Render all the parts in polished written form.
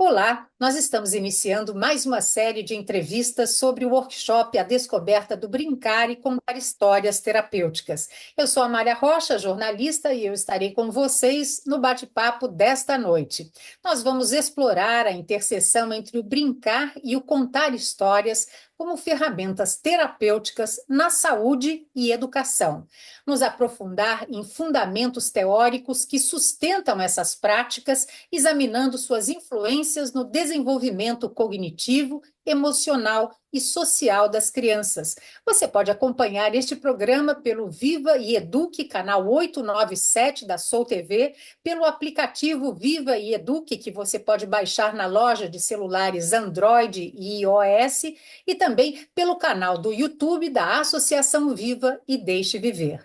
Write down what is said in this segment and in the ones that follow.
Olá, nós estamos iniciando mais uma série de entrevistas sobre o workshop A Descoberta do Brincar e Contar Histórias Terapêuticas. Eu sou a Mária Rocha, jornalista, e eu estarei com vocês no bate-papo desta noite. Nós vamos explorar a interseção entre o brincar e o contar histórias como ferramentas terapêuticas na saúde e educação. Nos aprofundar em fundamentos teóricos que sustentam essas práticas, examinando suas influências no desenvolvimento cognitivo, emocional e social das crianças. Você pode acompanhar este programa pelo Viva e Eduque, canal 897 da Soul TV, pelo aplicativo Viva e Eduque, que você pode baixar na loja de celulares Android e iOS, e também pelo canal do YouTube da Associação Viva e Deixe Viver.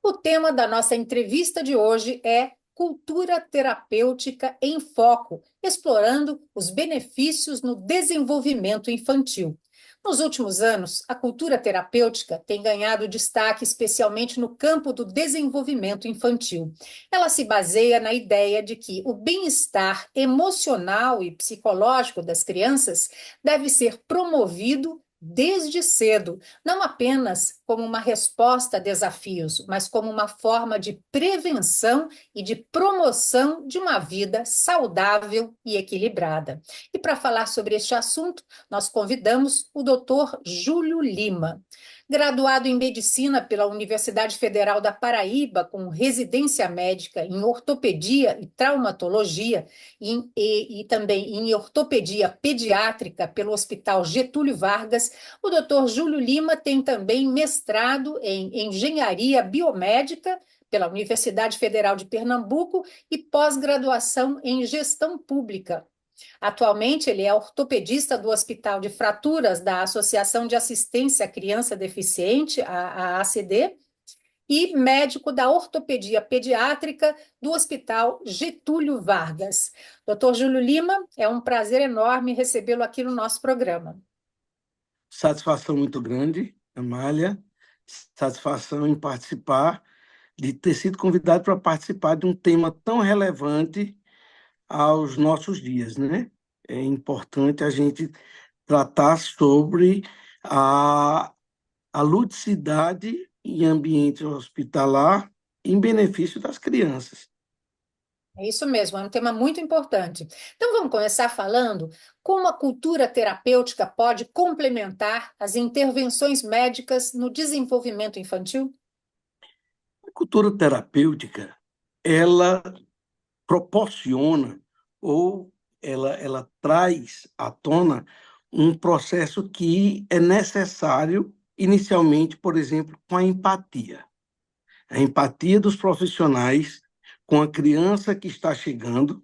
O tema da nossa entrevista de hoje é Cultura Terapêutica em Foco, explorando os benefícios no desenvolvimento infantil. Nos últimos anos, a cultura terapêutica tem ganhado destaque especialmente no campo do desenvolvimento infantil. Ela se baseia na ideia de que o bem-estar emocional e psicológico das crianças deve ser promovido desde cedo, não apenas como uma resposta a desafios, mas como uma forma de prevenção e de promoção de uma vida saudável e equilibrada. E para falar sobre este assunto, nós convidamos o Dr. Júlio Lima. Graduado em Medicina pela Universidade Federal da Paraíba, com residência médica em ortopedia e traumatologia, e também em ortopedia pediátrica pelo Hospital Getúlio Vargas, o Dr. Júlio Lima tem também mestrado em engenharia biomédica pela Universidade Federal de Pernambuco e pós-graduação em gestão pública. Atualmente, ele é ortopedista do Hospital de Fraturas da Associação de Assistência à Criança Deficiente, a ACD, e médico da ortopedia pediátrica do Hospital Getúlio Vargas. Dr. Júlio Lima, é um prazer enorme recebê-lo aqui no nosso programa. Satisfação muito grande, Amália. Satisfação em participar, de ter sido convidado para participar de um tema tão relevante aos nossos dias, né? É importante a gente tratar sobre a, a ludicidade em ambiente hospitalar em benefício das crianças. É isso mesmo, é um tema muito importante. Então, vamos começar falando como a cultura terapêutica pode complementar as intervenções médicas no desenvolvimento infantil? A cultura terapêutica, ela proporciona ou ela traz à tona um processo que é necessário inicialmente, por exemplo, com a empatia. A empatia dos profissionais com a criança que está chegando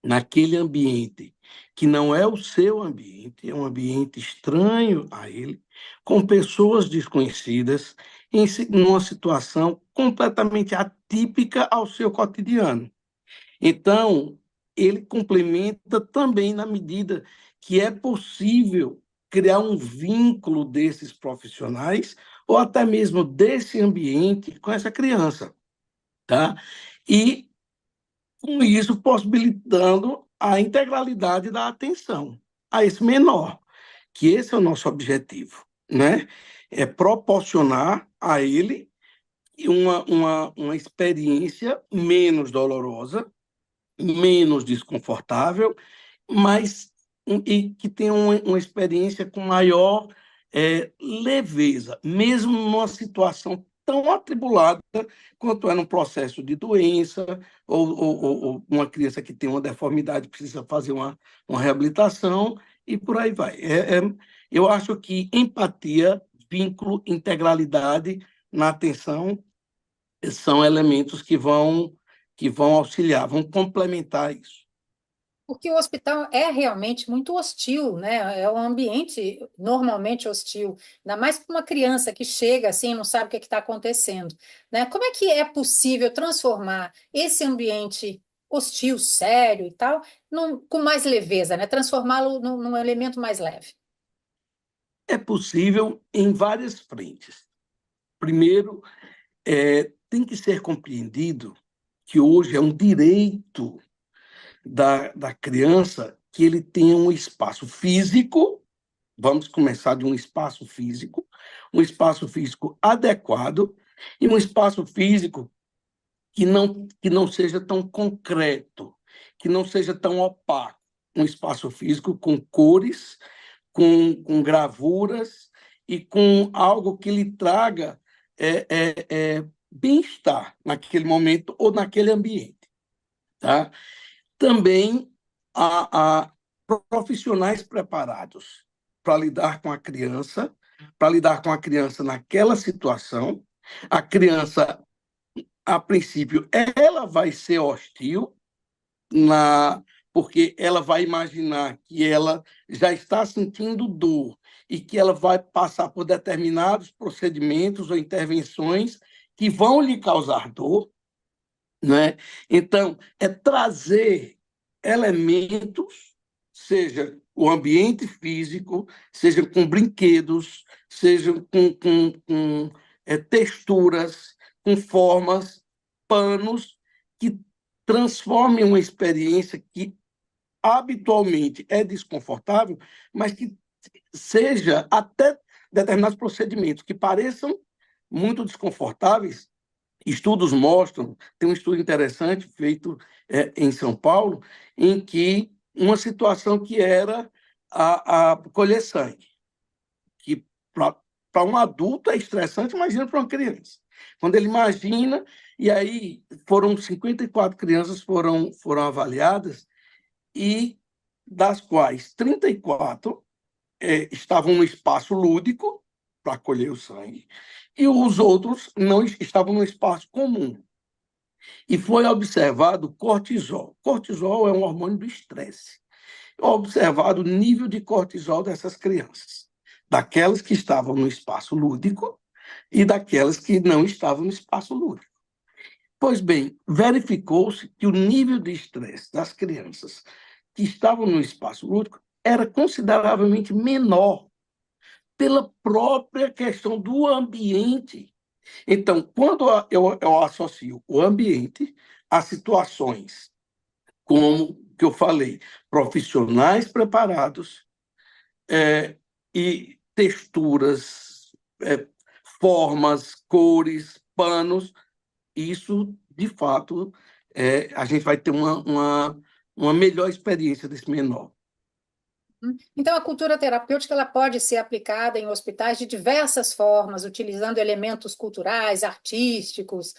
naquele ambiente que não é o seu ambiente, é um ambiente estranho a ele, com pessoas desconhecidas, numa situação completamente atípica ao seu cotidiano. Então, ele complementa também na medida que é possível criar um vínculo desses profissionais ou até mesmo desse ambiente com essa criança, tá? E com isso possibilitando a integralidade da atenção a esse menor, que esse é o nosso objetivo, né? É proporcionar a ele uma experiência menos dolorosa, menos desconfortável, mas e que tenha uma experiência com maior leveza, mesmo numa situação tão atribulada quanto é num processo de doença, ou uma criança que tem uma deformidade precisa fazer uma reabilitação, e por aí vai. Eu acho que empatia, vínculo, integralidade na atenção são elementos que vão auxiliar, vão complementar isso. Porque o hospital é realmente muito hostil, né? É um ambiente normalmente hostil, ainda mais para uma criança que chega assim, e não sabe o que está acontecendo, né? Como é que é possível transformar esse ambiente hostil, sério e tal, com mais leveza, né? Transformá-lo num elemento mais leve? É possível em várias frentes. Primeiro, tem que ser compreendido que hoje é um direito da criança que ele tenha um espaço físico. Vamos começar de um espaço físico adequado e um espaço físico que não seja tão concreto, que não seja tão opaco. Um espaço físico com cores, com gravuras e com algo que lhe traga bem-estar naquele momento ou naquele ambiente. Tá? Também há profissionais preparados para lidar com a criança naquela situação. A criança, a princípio, ela vai ser hostil, na, porque ela vai imaginar que ela já está sentindo dor e que ela vai passar por determinados procedimentos ou intervenções que vão lhe causar dor, né? Então, é trazer elementos, seja o ambiente físico, seja com brinquedos, seja com texturas, com formas, panos, que transformem uma experiência que habitualmente é desconfortável, mas que seja até determinados procedimentos que pareçam muito desconfortáveis. Estudos mostram, tem um estudo interessante feito em São Paulo, em que uma situação que era a colher sangue, que para um adulto é estressante, imagina para uma criança. Quando ele imagina, e aí foram 54 crianças foram avaliadas, e das quais 34 estavam no espaço lúdico para colher o sangue, e os outros não estavam no espaço comum. E foi observado cortisol. Cortisol é um hormônio do estresse. Observado o nível de cortisol dessas crianças, daquelas que estavam no espaço lúdico e daquelas que não estavam no espaço lúdico. Pois bem, verificou-se que o nível de estresse das crianças que estavam no espaço lúdico era consideravelmente menor pela própria questão do ambiente. Então, quando eu associo o ambiente a situações como que eu falei, profissionais preparados e texturas, formas, cores, panos, isso, de fato, a gente vai ter uma melhor experiência desse menor. Então, a cultura terapêutica ela pode ser aplicada em hospitais de diversas formas, utilizando elementos culturais, artísticos,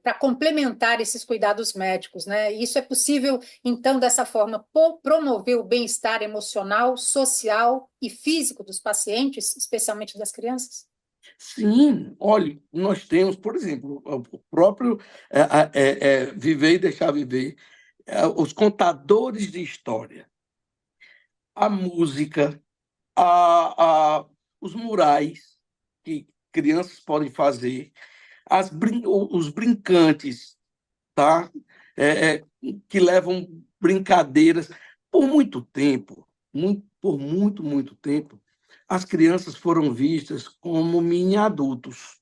para complementar esses cuidados médicos, né? E isso é possível, então, dessa forma, promover o bem-estar emocional, social e físico dos pacientes, especialmente das crianças? Sim, olha, nós temos, por exemplo, o próprio Viver e Deixar Viver, os contadores de história, a música, os murais que crianças podem fazer, os brincantes, tá? É, é, que levam brincadeiras. Por muito tempo, por muito tempo, as crianças foram vistas como mini adultos,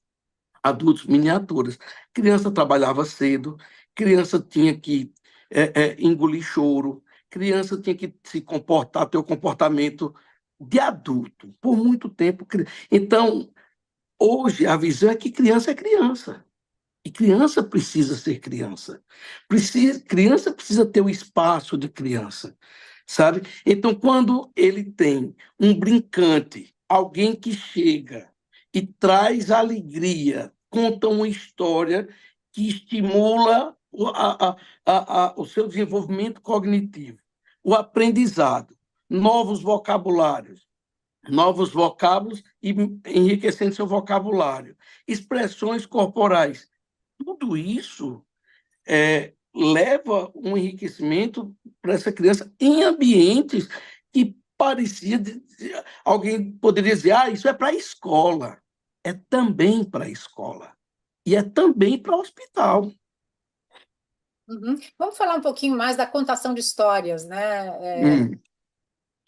adultos miniaturas. Criança trabalhava cedo, criança tinha que engolir choro, criança tinha que se comportar, ter o comportamento de adulto, por muito tempo. Então, hoje, a visão é que criança é criança. E criança precisa ser criança. Criança precisa ter o espaço de criança, sabe? Então, quando ele tem um brincante, alguém que chega e traz alegria, conta uma história que estimula o seu desenvolvimento cognitivo, o aprendizado, novos vocábulos e enriquecendo seu vocabulário, expressões corporais. Tudo isso leva um enriquecimento para essa criança em ambientes que parecia alguém poderia dizer, isso é para a escola. É também para a escola. E é também para o hospital. Uhum. Vamos falar um pouquinho mais da contação de histórias, né?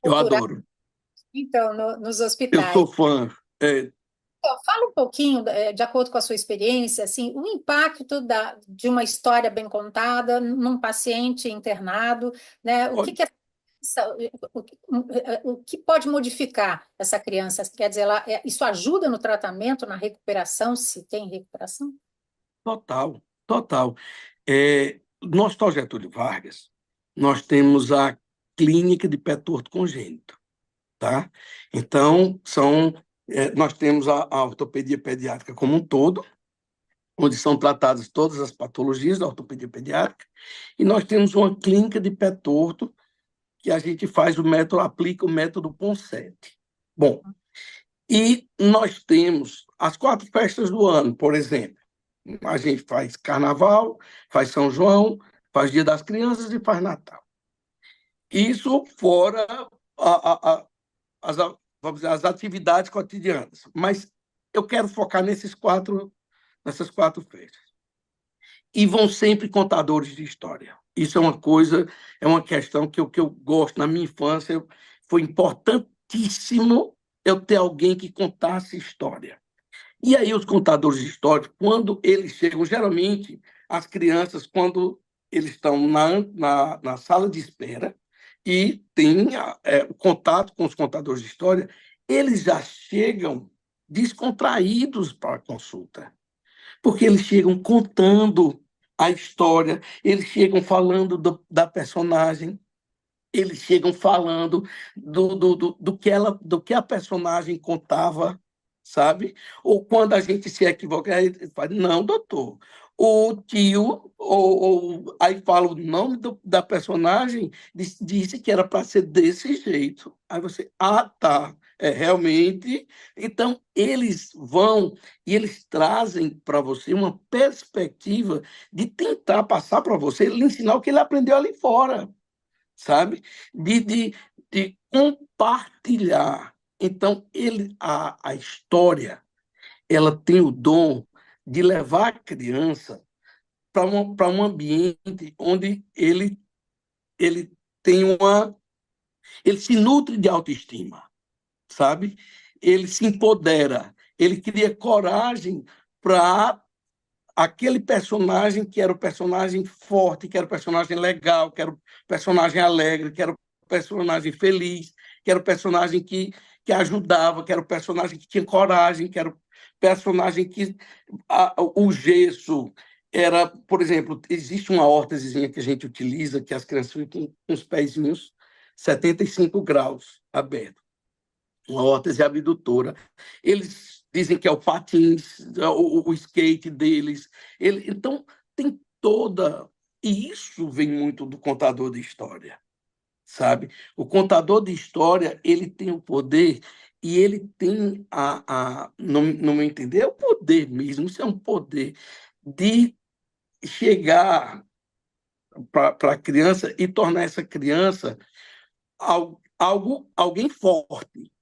Eu Culturais, adoro. então, nos Eu hospitais. sou fã. Então, fala um pouquinho, de acordo com a sua experiência, assim, o impacto de uma história bem contada num paciente internado, né? O que Olha, que O que pode modificar essa criança? Quer dizer, isso ajuda no tratamento, na recuperação, se tem recuperação? Total, total. No Hospital Getúlio Vargas, nós temos a clínica de pé torto congênito, tá? Então, nós temos a ortopedia pediátrica como um todo, onde são tratadas todas as patologias da ortopedia pediátrica, e nós temos uma clínica de pé torto que a gente aplica o método Ponseti. Bom, e nós temos as 4 festas do ano, por exemplo. A gente faz Carnaval, faz São João, faz Dia das Crianças e faz Natal. Isso fora as, vamos dizer, as atividades cotidianas. Mas eu quero focar nessas 4 festas. E vão sempre contadores de história. Isso é uma questão que eu gosto. Na minha infância, foi importantíssimo eu ter alguém que contasse história. E aí os contadores de história, quando eles chegam, geralmente as crianças, quando eles estão na sala de espera e têm o contato com os contadores de história, eles já chegam descontraídos para a consulta, porque eles chegam contando a história, eles chegam falando da personagem, eles chegam falando do que a personagem contava, sabe? Ou quando a gente se equivoca, aí ele fala, não, doutor, o tio, aí fala o nome da personagem, disse que era para ser desse jeito. Aí você, tá, realmente. Então, eles vão e eles trazem para você uma perspectiva de tentar passar para você, ele ensinar o que ele aprendeu ali fora, sabe? De, de, de compartilhar. Então, a história, ela tem o dom de levar a criança para um ambiente onde ele tem ele se nutre de autoestima, sabe? Ele se empodera, ele cria coragem para aquele personagem que era o personagem forte, que era o personagem legal, que era o personagem alegre, que era o personagem feliz, que era o personagem que ajudava, que era o personagem que tinha coragem, que era o personagem o gesso era, por exemplo, existe uma órtesezinha que a gente utiliza, que as crianças ficam com os pezinhos 75 graus abertos, uma órtese abdutora. Eles dizem que é o patins, o skate deles. Então, tem toda... E isso vem muito do contador de história, sabe? O contador de história, ele tem o poder e ele tem no meu entender, é o poder mesmo, isso é um poder de chegar para a criança e tornar essa criança alguém forte,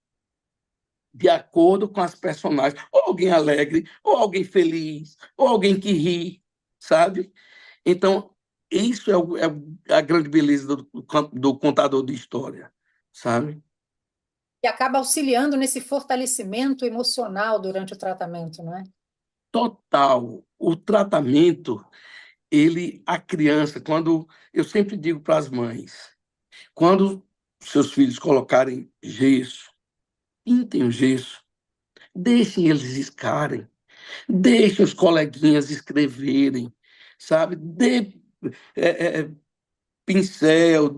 de acordo com as personagens, ou alguém alegre, ou alguém feliz, ou alguém que ri, sabe? Então, isso é a grande beleza do contador de história, sabe? E acaba auxiliando nesse fortalecimento emocional durante o tratamento, não é? Total. O tratamento, a criança, quando eu sempre digo para as mães, quando seus filhos colocarem gesso, pintem o gesso, deixem eles riscarem, deixem os coleguinhas escreverem, sabe? Dê pincel,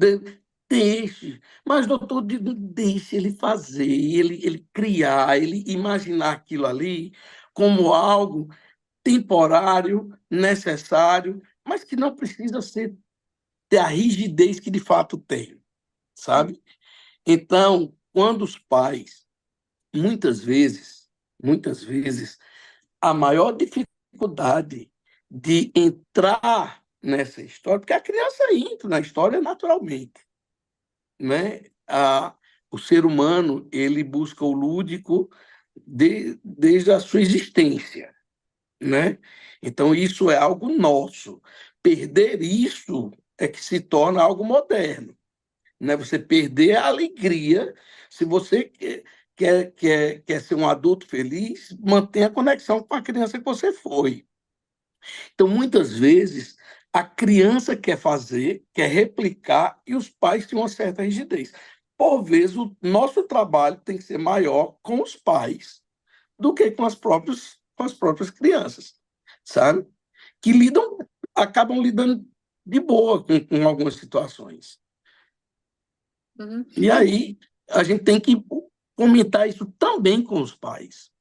deixe. Mas, doutor, deixe ele fazer, ele criar, ele imaginar aquilo ali como algo temporário, necessário, mas que não precisa ter a rigidez que de fato tem, sabe? Então, quando os pais, muitas vezes, a maior dificuldade de entrar nessa história, porque a criança entra na história naturalmente, né? O ser humano, ele busca o lúdico desde a sua existência, né? Então, isso é algo nosso. Perder isso é que se torna algo moderno, né? Você perder a alegria. Se você quer ser um adulto feliz, mantenha a conexão com a criança que você foi. Então, muitas vezes, A criança quer fazer, quer replicar, e os pais têm uma certa rigidez. Por vezes, o nosso trabalho tem que ser maior com os pais do que com as próprias crianças, sabe? Que acabam lidando de boa com algumas situações. Uhum. E aí, a gente tem que comentar isso também com os pais.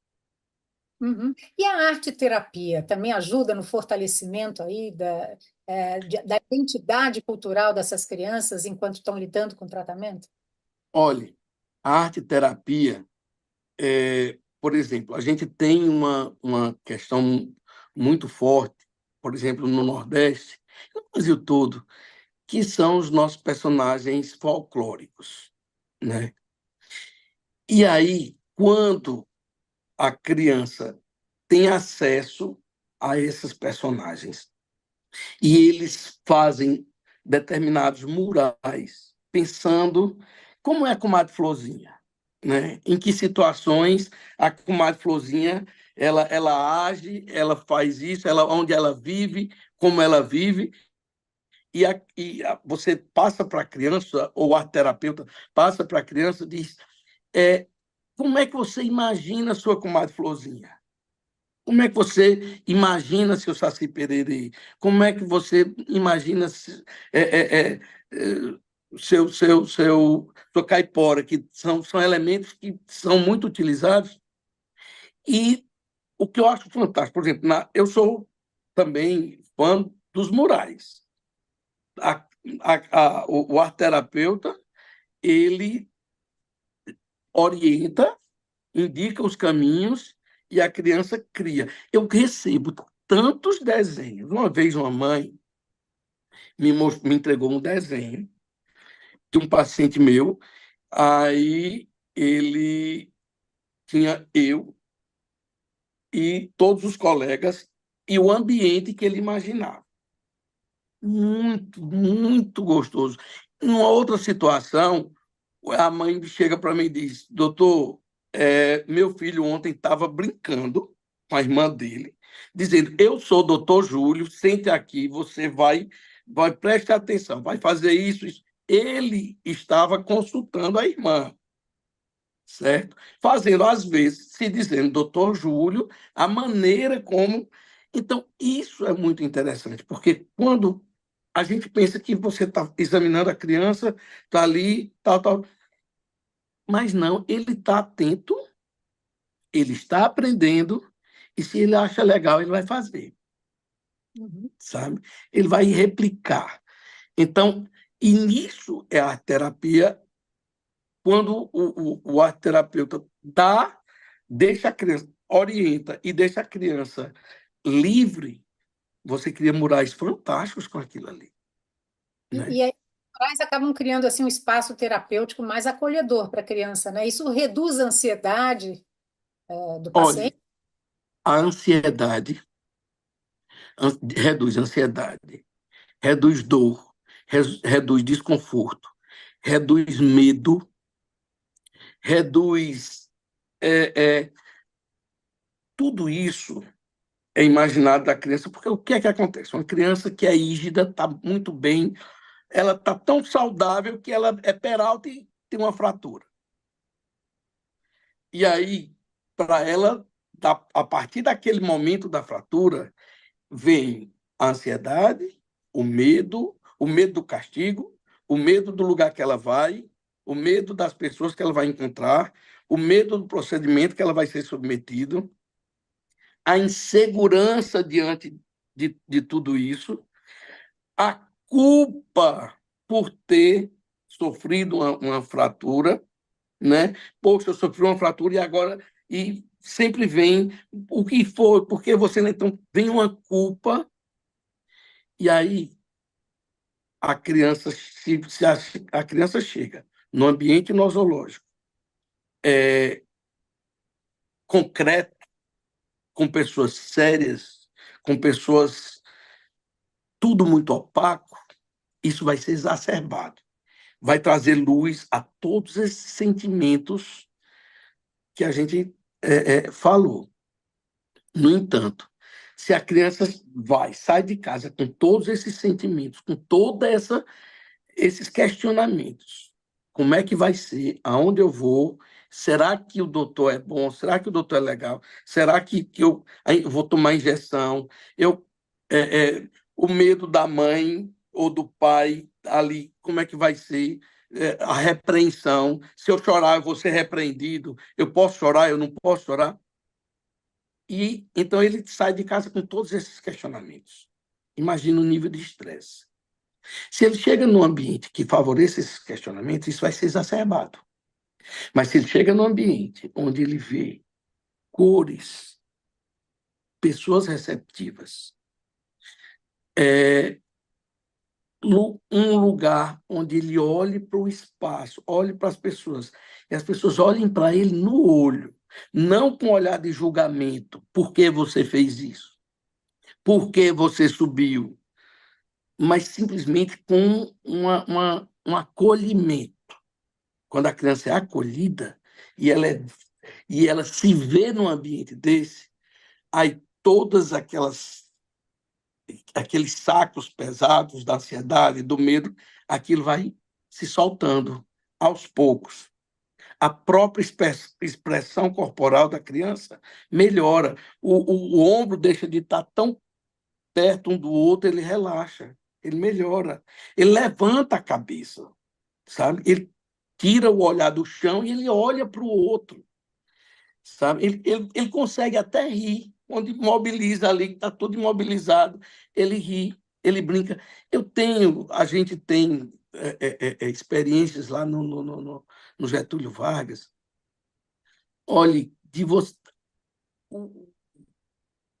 Uhum. E a arte-terapia também ajuda no fortalecimento aí da identidade cultural dessas crianças enquanto estão lidando com o tratamento? Olhe, a arte-terapia, por exemplo, a gente tem uma questão muito forte, por exemplo, no Nordeste, no Brasil todo, que são os nossos personagens folclóricos, né? E aí, quando a criança tem acesso a esses personagens e eles fazem determinados murais, pensando como é a comadre Florzinha, né? Em que situações a comadre Florzinha ela age, ela faz isso, onde ela vive, como ela vive, você passa para a criança, ou a terapeuta passa para a criança e diz: é, como é que você imagina a sua comadre Florzinha? Como é que você imagina seu Saci Pererê? Como é que você imagina é, é, é, é, sua caipora, que são elementos que são muito utilizados? E o que eu acho fantástico, por exemplo, eu sou também fã dos murais. A, o arteterapeuta, ele orienta, indica os caminhos e a criança cria. Eu recebo tantos desenhos. Uma vez uma mãe me entregou um desenho de um paciente meu, aí ele tinha eu e todos os colegas e o ambiente que ele imaginava. Muito, muito gostoso. Numa outra situação, a mãe chega para mim e diz: doutor, meu filho ontem estava brincando com a irmã dele, dizendo: eu sou o doutor Júlio, sente aqui, você vai preste atenção, vai fazer isso, isso. Ele estava consultando a irmã, certo? Fazendo, às vezes, se dizendo doutor Júlio, a maneira como. Então, isso é muito interessante, porque quando a gente pensa que você está examinando a criança, está ali, tal, tal. Mas não, ele está atento, ele está aprendendo, e se ele acha legal, ele vai fazer, Uhum. sabe? Ele vai replicar. Então, e nisso é a terapia, quando o arteterapeuta deixa a criança, orienta e deixa a criança livre, você cria murais fantásticos com aquilo ali, né? E aí, os pais acabam criando assim um espaço terapêutico mais acolhedor para a criança, né? Isso reduz a ansiedade, do paciente. Olhe, a ansiedade reduz ansiedade, reduz dor, reduz desconforto, reduz medo, reduz. É, tudo isso é imaginado da criança, porque o que é que acontece? Uma criança que é rígida, está muito bem, ela está tão saudável que ela é peralta e tem uma fratura. E aí, para ela, a partir daquele momento da fratura, vem a ansiedade, o medo do castigo, o medo do lugar que ela vai, o medo das pessoas que ela vai encontrar, o medo do procedimento que ela vai ser submetido, a insegurança diante de tudo isso, a culpa por ter sofrido uma fratura, né? Poxa, eu sofri uma fratura e agora e sempre vem o que foi, porque você então vem uma culpa e aí a criança chega no ambiente nosológico concreto, com pessoas sérias, com pessoas tudo muito opaco, isso vai ser exacerbado. Vai trazer luz a todos esses sentimentos que a gente falou. No entanto, Se a criança sai de casa com todos esses sentimentos, com esses questionamentos, como é que vai ser? Aonde eu vou? Será que o doutor é bom? Será que o doutor é legal? Será que eu vou tomar injeção? Eu, o medo da mãe ou do pai ali, como é que vai ser? A repreensão. Se eu chorar, eu vou ser repreendido. Eu posso chorar? Eu não posso chorar? E então ele sai de casa com todos esses questionamentos. Imagina o nível de estresse. Se ele chega num ambiente que favoreça esses questionamentos, isso vai ser exacerbado. Mas se ele chega num ambiente onde ele vê cores, pessoas receptivas, um lugar onde ele olhe para o espaço, olhe para as pessoas, e as pessoas olhem para ele no olho, não com olhar de julgamento. Por que você fez isso? Por que você subiu? Mas simplesmente com um acolhimento. Quando a criança é acolhida e ela se vê num ambiente desse, aí todas aqueles sacos pesados da ansiedade, do medo, aquilo vai se soltando aos poucos. A própria expressão corporal da criança melhora. O ombro deixa de estar tão perto um do outro, ele relaxa, ele melhora. Ele levanta a cabeça, sabe? Ele tira o olhar do chão e ele olha para o outro, sabe? Ele consegue até rir, quando imobiliza ali, que está todo imobilizado, ele ri, ele brinca. A gente tem experiências lá no Getúlio Vargas. Olhe, o,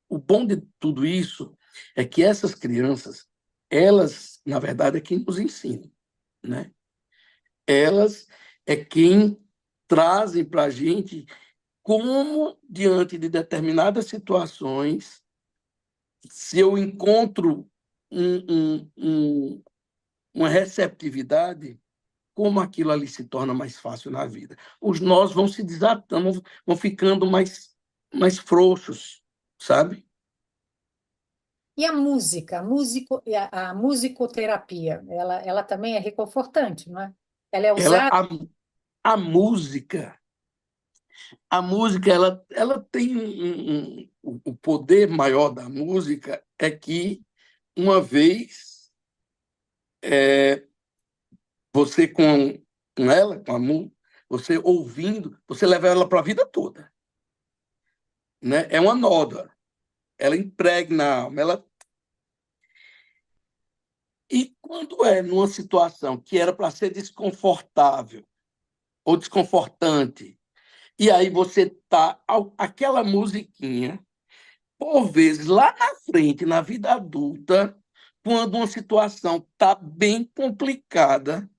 o bom de tudo isso é que essas crianças, elas, na verdade, é quem nos ensinam, né? Elas é quem trazem para a gente como, diante de determinadas situações, se eu encontro uma receptividade, como aquilo ali se torna mais fácil na vida. Os nós vão se desatando, vão ficando mais frouxos, sabe? E a música, a musicoterapia, ela também é reconfortante, não é? Ela é Ela, usada. a, a música, ela tem o poder maior da música é que uma vez você com ela, você ouvindo, você leva ela para a vida toda, né? É uma nódoa, ela impregna a alma, e quando é numa situação que era para ser desconfortável ou desconfortante, e aí você tá aquela musiquinha, por vezes lá na frente, na vida adulta, quando uma situação está bem complicada,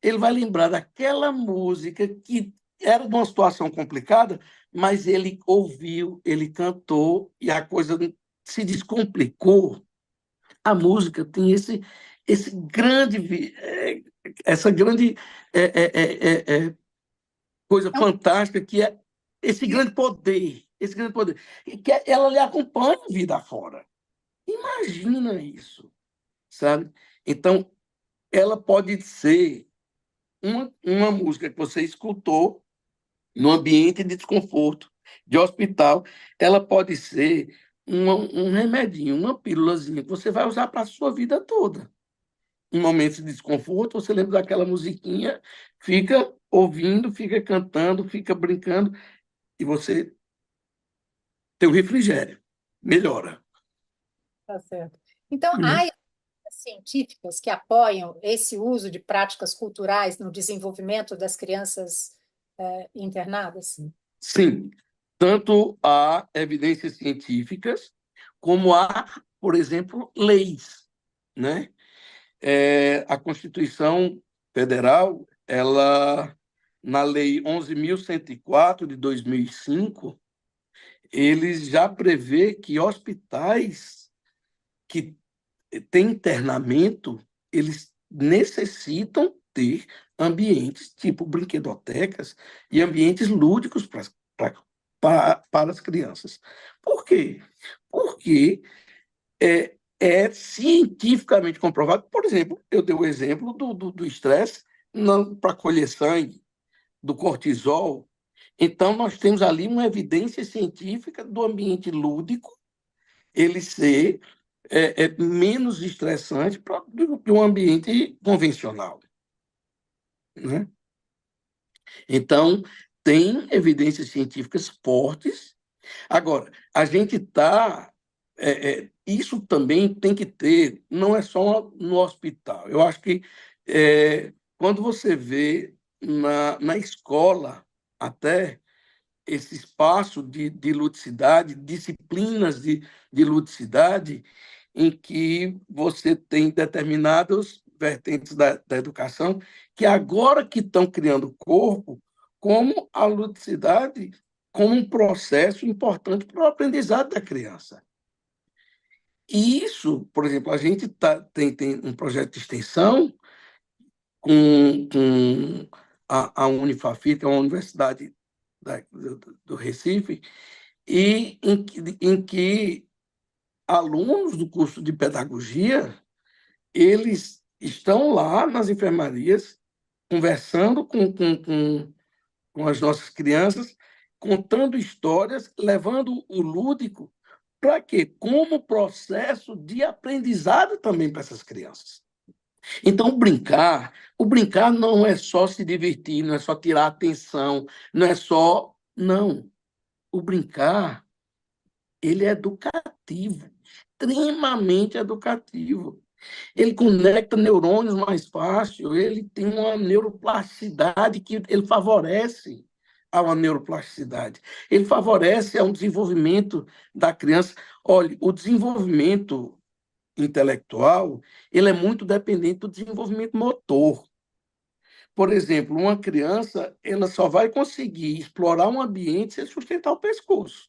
ele vai lembrar daquela música que era de uma situação complicada, mas ele ouviu, ele cantou e a coisa se descomplicou. A música tem esse grande, essa grande coisa É um- fantástica que é esse grande poder, que ela lhe acompanha a vida fora. Imagina isso, sabe? Então, ela pode ser uma música que você escutou no ambiente de desconforto, de hospital, ela pode ser um remedinho, uma pílulazinha que você vai usar para a sua vida toda. Em momentos de desconforto, você lembra daquela musiquinha, fica ouvindo, fica cantando, fica brincando, e você tem o refrigério. Melhora. Tá certo. Então, há evidências científicas que apoiam esse uso de práticas culturais no desenvolvimento das crianças internadas? Sim, tanto há evidências científicas, como há, por exemplo, leis, né? A Constituição Federal, ela, na Lei 11.104 de 2005, eles já prevê que hospitais que têm internamento, eles necessitam ter ambientes tipo brinquedotecas e ambientes lúdicos para para as crianças. Por quê? Porque é cientificamente comprovado. Por exemplo, eu dei o exemplo do estresse para colher sangue, do cortisol. Então, nós temos ali uma evidência científica do ambiente lúdico ele ser menos estressante do que um ambiente convencional, né? Então, tem evidências científicas fortes. Agora, a gente está. Isso também tem que ter, não é só no hospital. Eu acho que quando você vê na escola, até esse espaço de ludicidade, disciplinas de ludicidade, em que você tem determinadas vertentes da educação que agora que estão criando o corpo, como a ludicidade, como um processo importante para o aprendizado da criança. E isso, por exemplo, a gente tem um projeto de extensão com a Unifafit, que é uma universidade do Recife, e em que alunos do curso de pedagogia, eles estão lá nas enfermarias, conversando com as nossas crianças, contando histórias, levando o lúdico para quê? Como processo de aprendizado também para essas crianças. Então, o brincar não é só se divertir, não é só tirar atenção, não é só. Não. O brincar, ele é educativo, extremamente educativo. Ele conecta neurônios mais fácil, ele tem uma neuroplasticidade que ele favorece a uma neuroplasticidade. Ele favorece ao desenvolvimento da criança. Olha, o desenvolvimento intelectual, ele é muito dependente do desenvolvimento motor. Por exemplo, uma criança, ela só vai conseguir explorar um ambiente se ele sustentar o pescoço.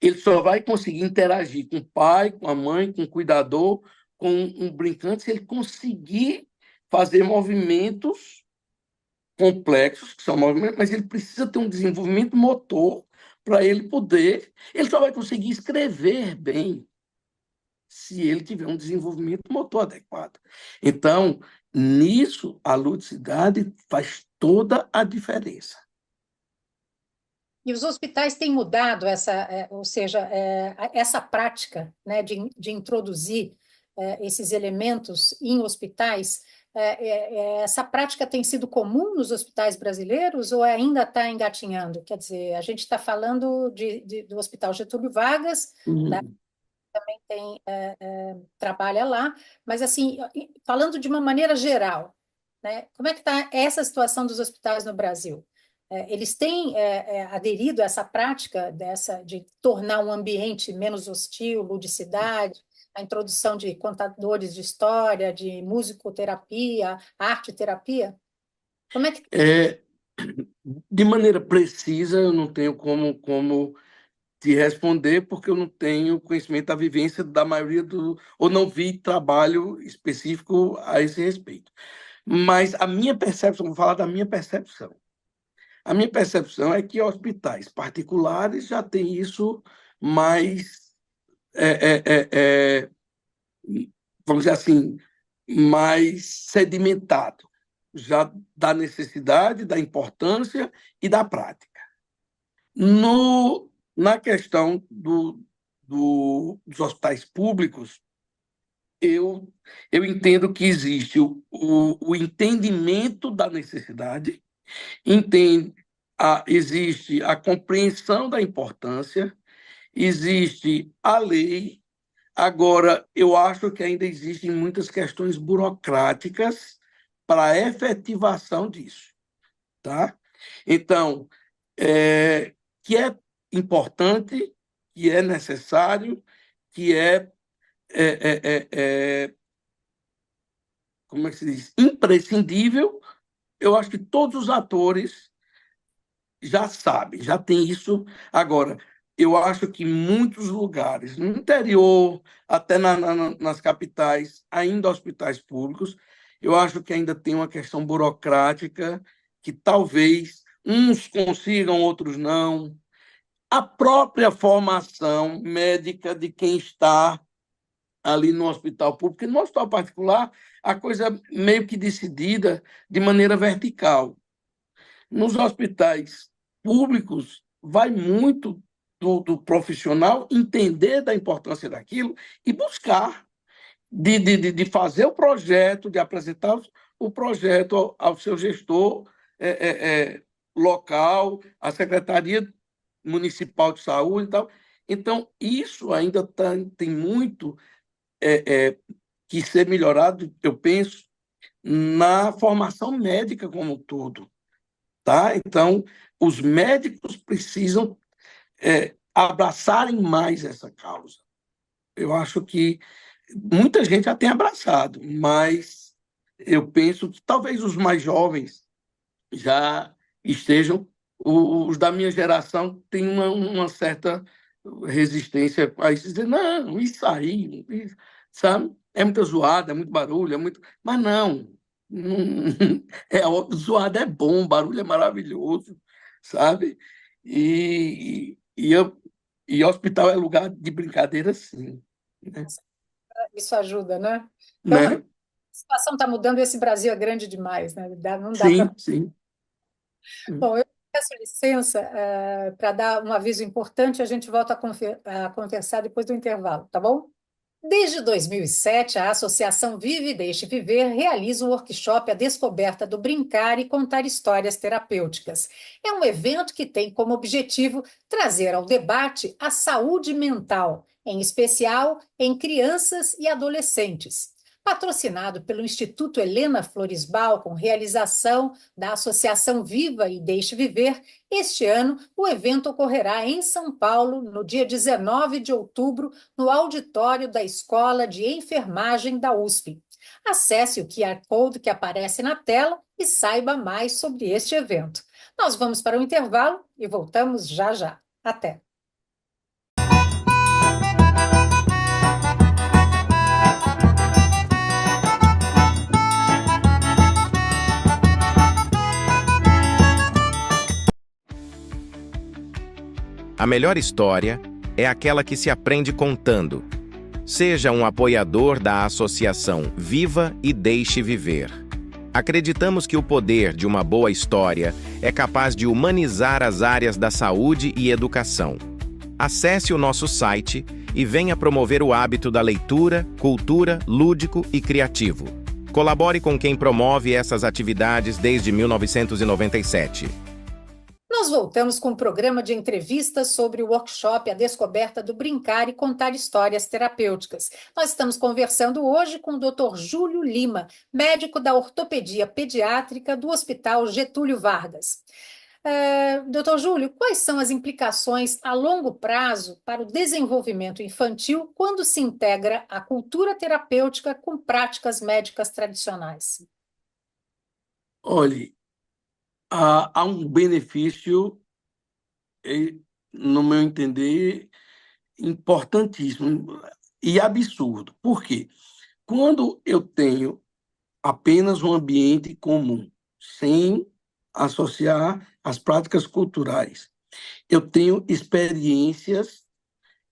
Ele só vai conseguir interagir com o pai, com a mãe, com o cuidador, com um brincante, se ele conseguir fazer movimentos complexos, que são movimentos, mas ele precisa ter um desenvolvimento motor para ele poder. Ele só vai conseguir escrever bem se ele tiver um desenvolvimento motor adequado. Então, nisso, a ludicidade faz toda a diferença. E os hospitais têm mudado ou seja, essa prática, né, de introduzir esses elementos em hospitais. Essa prática tem sido comum nos hospitais brasileiros ou ainda está engatinhando? Quer dizer, a gente está falando do Hospital Getúlio Vargas, né, Uhum. também trabalha lá, mas assim, falando de uma maneira geral, né, como é que está essa situação dos hospitais no Brasil? Eles têm aderido a essa prática de tornar um ambiente menos hostil, ludicidade, a introdução de contadores de história, de musicoterapia, arte-terapia? Como é que... É, de maneira precisa, eu não tenho como te responder, porque eu não tenho conhecimento da vivência da maioria ou não vi trabalho específico a esse respeito. Mas a minha percepção, vou falar da minha percepção. A minha percepção é que hospitais particulares já têm isso mais, é, é, é, é, vamos dizer assim, mais sedimentado, já da necessidade, da importância e da prática. Na questão dos hospitais públicos, eu, eu entendo que existe o entendimento da necessidade, existe a compreensão da importância, existe a lei. Agora, eu acho que ainda existem muitas questões burocráticas para a efetivação disso, tá? Então, que é importante, que é necessário, que é, é, é, como é que se diz? Imprescindível. Eu acho que todos os atores já sabem, já tem isso. Agora, eu acho que em muitos lugares, no interior, até nas capitais, ainda hospitais públicos, eu acho que ainda tem uma questão burocrática que talvez uns consigam, outros não. a própria formação médica de quem está ali no hospital público. E no hospital particular, a coisa é meio que decidida de maneira vertical. Nos hospitais públicos, vai muito do profissional entender da importância daquilo e buscar, de fazer o projeto, de apresentar o projeto ao seu gestor local, à Secretaria Municipal de Saúde e tal. Então, isso ainda tem muito que ser melhorado, eu penso, na formação médica como um todo. Tá? Então, os médicos precisam abraçarem mais essa causa. Eu acho que muita gente já tem abraçado, mas eu penso que talvez os mais jovens já estejam, os da minha geração têm uma certa resistência a isso, dizer, não, isso aí, isso, sabe? É muita zoada, é muito barulho, é muito. Mas não zoada é bom, barulho é maravilhoso, sabe? E hospital é lugar de brincadeira, sim. Né? Isso ajuda, né? Então, a Né? situação está mudando e esse Brasil é grande demais, né? Não dá para. Sim, sim. Bom, eu peço licença, para dar um aviso importante, a gente volta a conversar depois do intervalo, tá bom? Desde 2007, a Associação Vive e Deixe Viver realiza um workshop A Descoberta do Brincar e Contar Histórias Terapêuticas. É um evento que tem como objetivo trazer ao debate a saúde mental, em especial em crianças e adolescentes. Patrocinado pelo Instituto Helena Floresbal, com realização da Associação Viva e Deixe Viver, este ano o evento ocorrerá em São Paulo, no dia 19 de outubro, no auditório da Escola de Enfermagem da USP. Acesse o QR Code que aparece na tela e saiba mais sobre este evento. Nós vamos para o intervalo e voltamos já já. Até! A melhor história é aquela que se aprende contando. Seja um apoiador da associação Viva e Deixe Viver. Acreditamos que o poder de uma boa história é capaz de humanizar as áreas da saúde e educação. Acesse o nosso site e venha promover o hábito da leitura, cultura, lúdico e criativo. Colabore com quem promove essas atividades desde 1997. Nós voltamos com um programa de entrevistas sobre o workshop A Descoberta do Brincar e Contar Histórias Terapêuticas. Nós estamos conversando hoje com o Dr. Júlio Lima, médico da ortopedia pediátrica do Hospital Getúlio Vargas. Dr. Júlio, quais são as implicações a longo prazo para o desenvolvimento infantil quando se integra a cultura terapêutica com práticas médicas tradicionais? Olhe, há um benefício, no meu entender, importantíssimo e absurdo. Por quê? Quando eu tenho apenas um ambiente comum, sem associar as práticas culturais, eu tenho experiências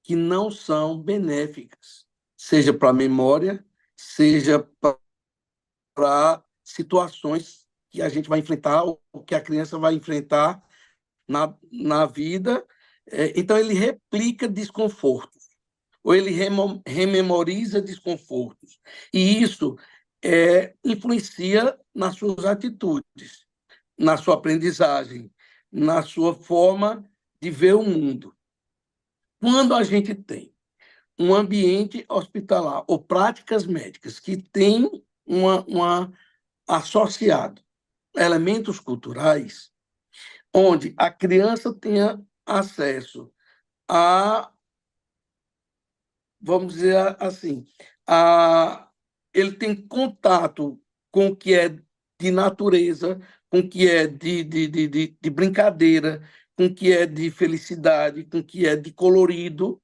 que não são benéficas, seja para a memória, seja para situações que a gente vai enfrentar, ou que a criança vai enfrentar na vida. Então, ele replica desconfortos, ou ele rememoriza desconfortos. E isso influencia nas suas atitudes, na sua aprendizagem, na sua forma de ver o mundo. Quando a gente tem um ambiente hospitalar ou práticas médicas que tem uma associado elementos culturais, onde a criança tenha acesso a, vamos dizer assim, ele tem contato com o que é de natureza, com o que é de brincadeira, com o que é de felicidade, com o que é de colorido.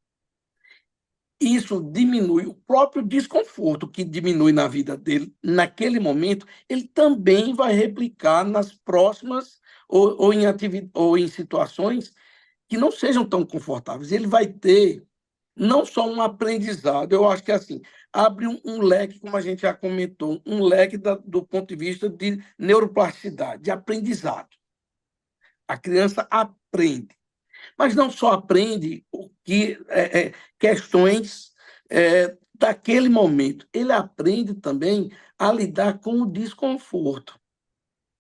Isso diminui o próprio desconforto que diminui na vida dele naquele momento, ele também vai replicar nas próximas ou em situações que não sejam tão confortáveis. Ele vai ter não só um aprendizado, eu acho que assim, abre um leque, como a gente já comentou, um leque do ponto de vista de neuroplasticidade, de aprendizado. A criança aprende, mas não só aprende o que questões daquele momento, ele aprende também a lidar com o desconforto.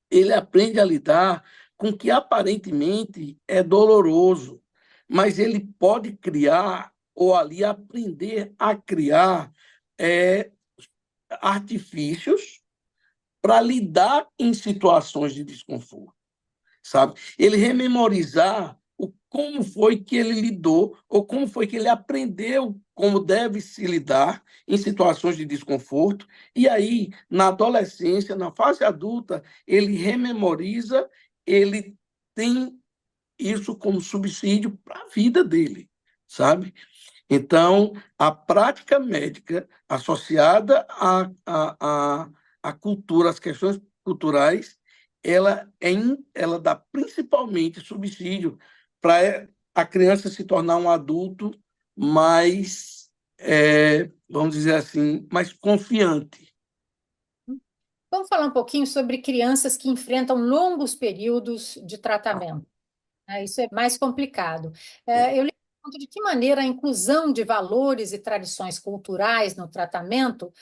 Ele aprende a lidar com o que aparentemente é doloroso, mas ele pode criar ou ali aprender a criar artifícios para lidar em situações de desconforto, sabe? Ele rememorizar como foi que ele lidou ou como foi que ele aprendeu como deve se lidar em situações de desconforto. E aí, na adolescência, na fase adulta, ele rememoriza, ele tem isso como subsídio para a vida dele, sabe? Então, a prática médica associada à cultura, às questões culturais, ela dá principalmente subsídio para a criança se tornar um adulto mais, vamos dizer assim, mais confiante. Vamos falar um pouquinho sobre crianças que enfrentam longos períodos de tratamento. Isso é mais complicado. Eu lhe pergunto de que maneira a inclusão de valores e tradições culturais no tratamento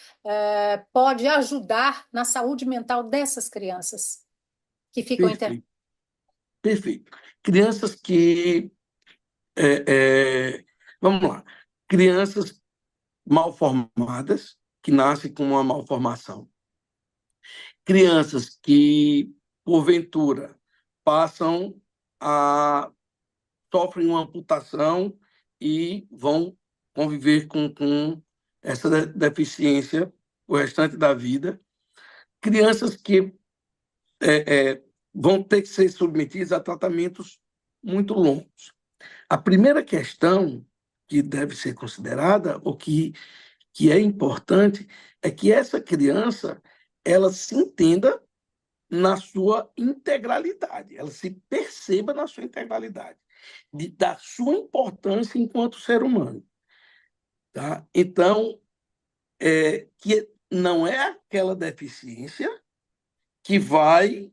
pode ajudar na saúde mental dessas crianças que ficam internadas. Perfeito. Crianças que vamos lá, crianças mal formadas, que nascem com uma malformação, crianças que, porventura, passam a sofrem uma amputação e vão conviver com essa deficiência o restante da vida, crianças que vão ter que ser submetidas a tratamentos muito longos. A primeira questão que deve ser considerada, ou que é importante, é que essa criança ela se entenda na sua integralidade, ela se perceba na sua integralidade, da sua importância enquanto ser humano. Tá? Então, que não é aquela deficiência que vai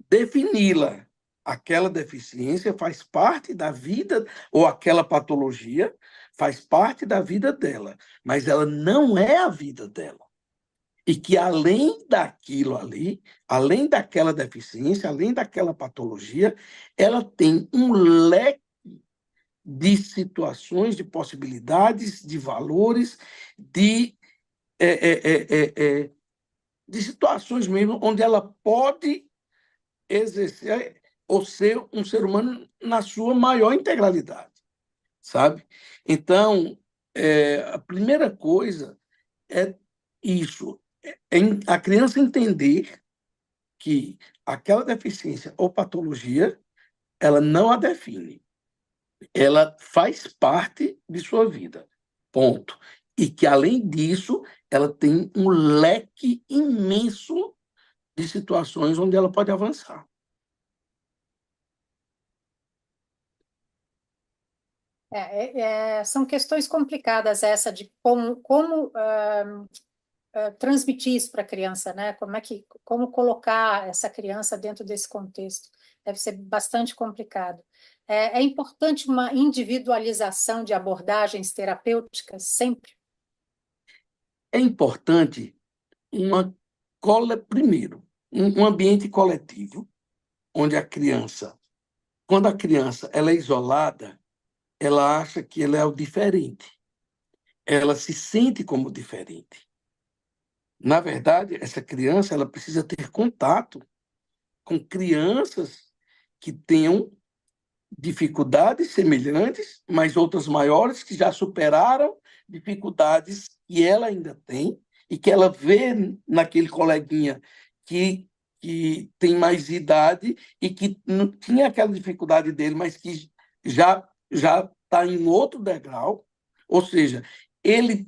defini-la. Aquela deficiência faz parte da vida, ou aquela patologia faz parte da vida dela, mas ela não é a vida dela. E que além daquilo ali, além daquela deficiência, além daquela patologia, ela tem um leque de situações, de possibilidades, de valores, de situações mesmo onde ela pode exercer ou ser um ser humano na sua maior integralidade, sabe? Então, a primeira coisa é isso, a criança entender que aquela deficiência ou patologia, ela não a define, ela faz parte de sua vida, ponto. E que, além disso, ela tem um leque imenso de situações onde ela pode avançar. São questões complicadas essa de como transmitir isso para a criança, né? Como colocar essa criança dentro desse contexto? Deve ser bastante complicado. É importante uma individualização de abordagens terapêuticas sempre? É importante primeiro, um ambiente coletivo, onde quando a criança ela é isolada, ela acha que ela é o diferente. Ela se sente como diferente. Na verdade, essa criança ela precisa ter contato com crianças que tenham dificuldades semelhantes, mas outras maiores que já superaram dificuldades que ela ainda tem e que ela vê naquele coleguinha que tem mais idade e que não tinha aquela dificuldade dele, mas que já está em outro degrau. Ou seja, ele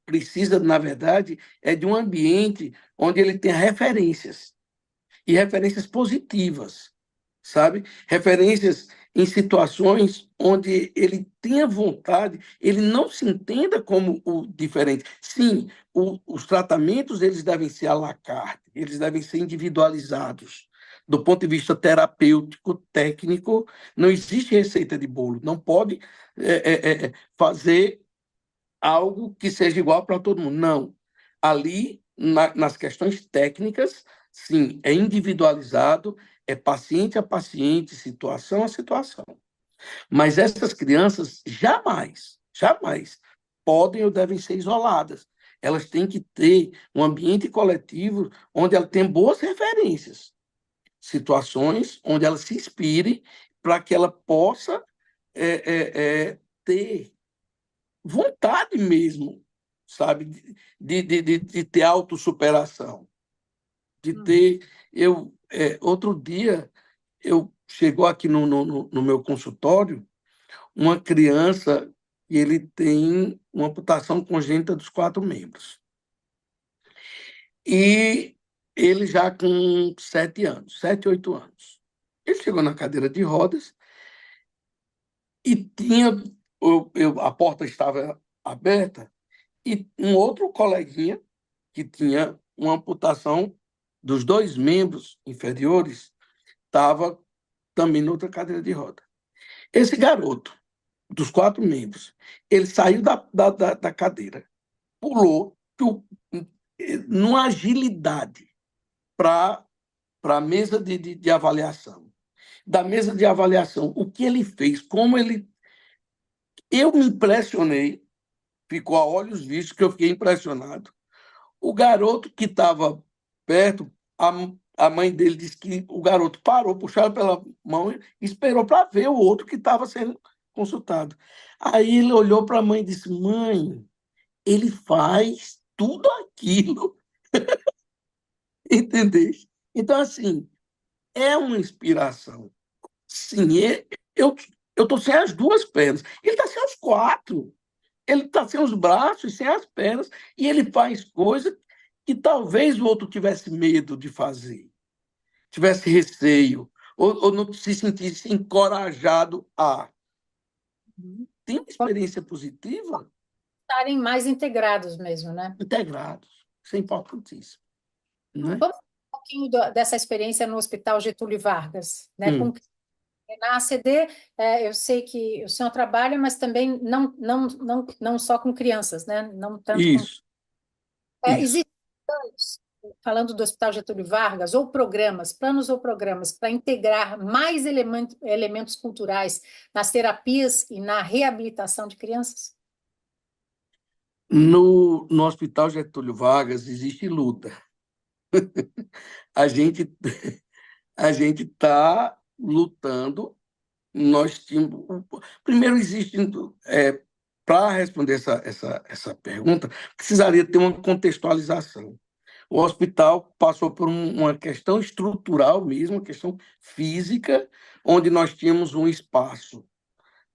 precisa, na verdade, de um ambiente onde ele tenha referências, e referências positivas, sabe? Referências em situações onde ele tenha vontade, ele não se entenda como o diferente. Sim, os tratamentos eles devem ser à la carte, eles devem ser individualizados. Do ponto de vista terapêutico, técnico, não existe receita de bolo. Não pode fazer algo que seja igual para todo mundo. Não. Ali, nas questões técnicas, sim, é individualizado, é paciente a paciente, situação a situação. Mas essas crianças jamais, jamais podem ou devem ser isoladas. Elas têm que ter um ambiente coletivo onde ela tem boas referências, situações onde ela se inspire para que ela possa ter vontade mesmo, sabe, de ter autossuperação, de ter. Outro dia, chegou aqui no meu consultório uma criança e ele tem uma amputação congênita dos 4 membros. E ele já com 7 anos, 7, 8 anos. Ele chegou na cadeira de rodas e tinha, a porta estava aberta e um outro coleguinha que tinha uma amputação dos 2 membros inferiores estava também noutra cadeira de roda. Esse garoto, dos 4 membros, ele saiu da cadeira, pulou numa agilidade para a mesa de avaliação. Da mesa de avaliação, o que ele fez, como ele. Eu me impressionei, ficou a olhos vistos que eu fiquei impressionado. O garoto que estava perto, a mãe dele disse que o garoto parou, puxaram pela mão e esperou para ver o outro que estava sendo consultado. Aí ele olhou para a mãe e disse: Mãe, ele faz tudo aquilo. Entendeu? Então, assim, é uma inspiração. Sim, eu estou sem as 2 pernas. Ele está sem os 4. Ele está sem os braços, sem as pernas, e ele faz coisas que talvez o outro tivesse medo de fazer, tivesse receio, ou não se sentisse encorajado a. Tem uma experiência positiva? Estarem mais integrados mesmo, né? Integrados. Isso é importantíssimo. Né? Vamos falar um pouquinho dessa experiência no Hospital Getúlio Vargas, né? Na ACD, eu sei que o senhor trabalha, mas também não só com crianças, né? Não tanto com. Isso, isso. Existem planos, falando do Hospital Getúlio Vargas, ou planos ou programas, para integrar mais elementos culturais nas terapias e na reabilitação de crianças? No Hospital Getúlio Vargas existe luta. A gente a gente está lutando. Nós tínhamos. Primeiro, existe. Para responder essa pergunta, precisaria ter uma contextualização. O hospital passou por uma questão estrutural mesmo, uma questão física, onde nós tínhamos um espaço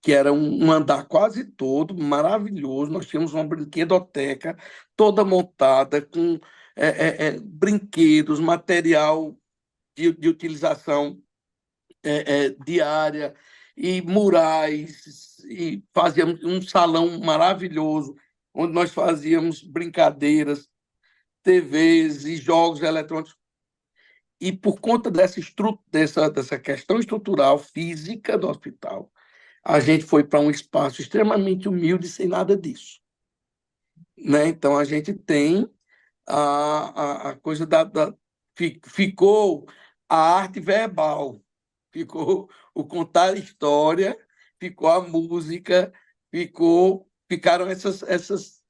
que era um andar quase todo, maravilhoso. Nós tínhamos uma brinquedoteca toda montada com brinquedos, material de utilização diária, e murais, e fazíamos um salão maravilhoso, onde nós fazíamos brincadeiras, TVs e jogos eletrônicos. E por conta dessa questão estrutural, física do hospital, a gente foi para um espaço extremamente humilde, sem nada disso. Né? Então, a gente tem a coisa ficou a arte verbal, ficou o contar história, ficou a música, ficaram essas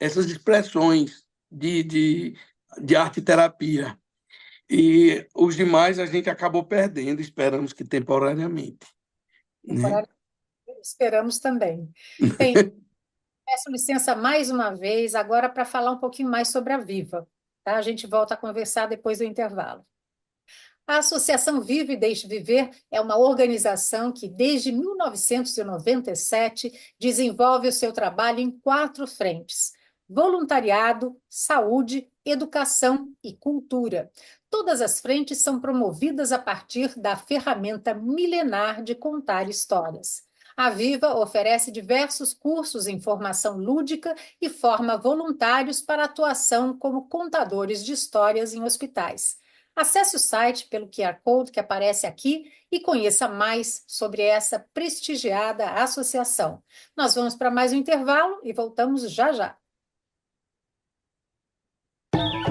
expressões de arte-terapia. E os demais a gente acabou perdendo, esperamos que temporariamente. Né? Esperamos também. Bem, peço licença mais uma vez, agora para falar um pouquinho mais sobre a Viva. Tá? A gente volta a conversar depois do intervalo. A Associação Vive e Deixe Viver é uma organização que, desde 1997, desenvolve o seu trabalho em 4 frentes: voluntariado, saúde, educação e cultura. todas as frentes são promovidas a partir da ferramenta milenar de contar histórias. A Viva oferece diversos cursos em formação lúdica e forma voluntários para atuação como contadores de histórias em hospitais. Acesse o site pelo QR Code que aparece aqui e conheça mais sobre essa prestigiada associação. Nós vamos para mais um intervalo e voltamos já já.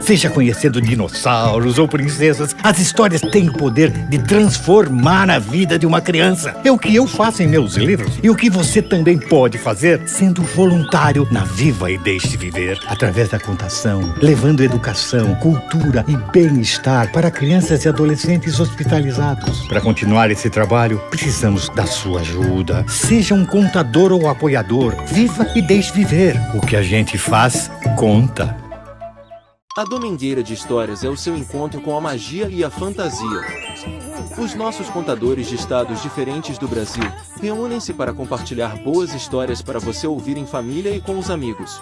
Seja conhecendo dinossauros ou princesas, as histórias têm o poder de transformar a vida de uma criança. É o que eu faço em meus livros e o que você também pode fazer sendo voluntário na Viva e Deixe Viver, através da contação, levando educação, cultura e bem-estar para crianças e adolescentes hospitalizados. Para continuar esse trabalho, precisamos da sua ajuda. Seja um contador ou apoiador. Viva e Deixe Viver. O que a gente faz, conta. A Domingueira de Histórias é o seu encontro com a magia e a fantasia. Os nossos contadores de estados diferentes do Brasil reúnem-se para compartilhar boas histórias para você ouvir em família e com os amigos.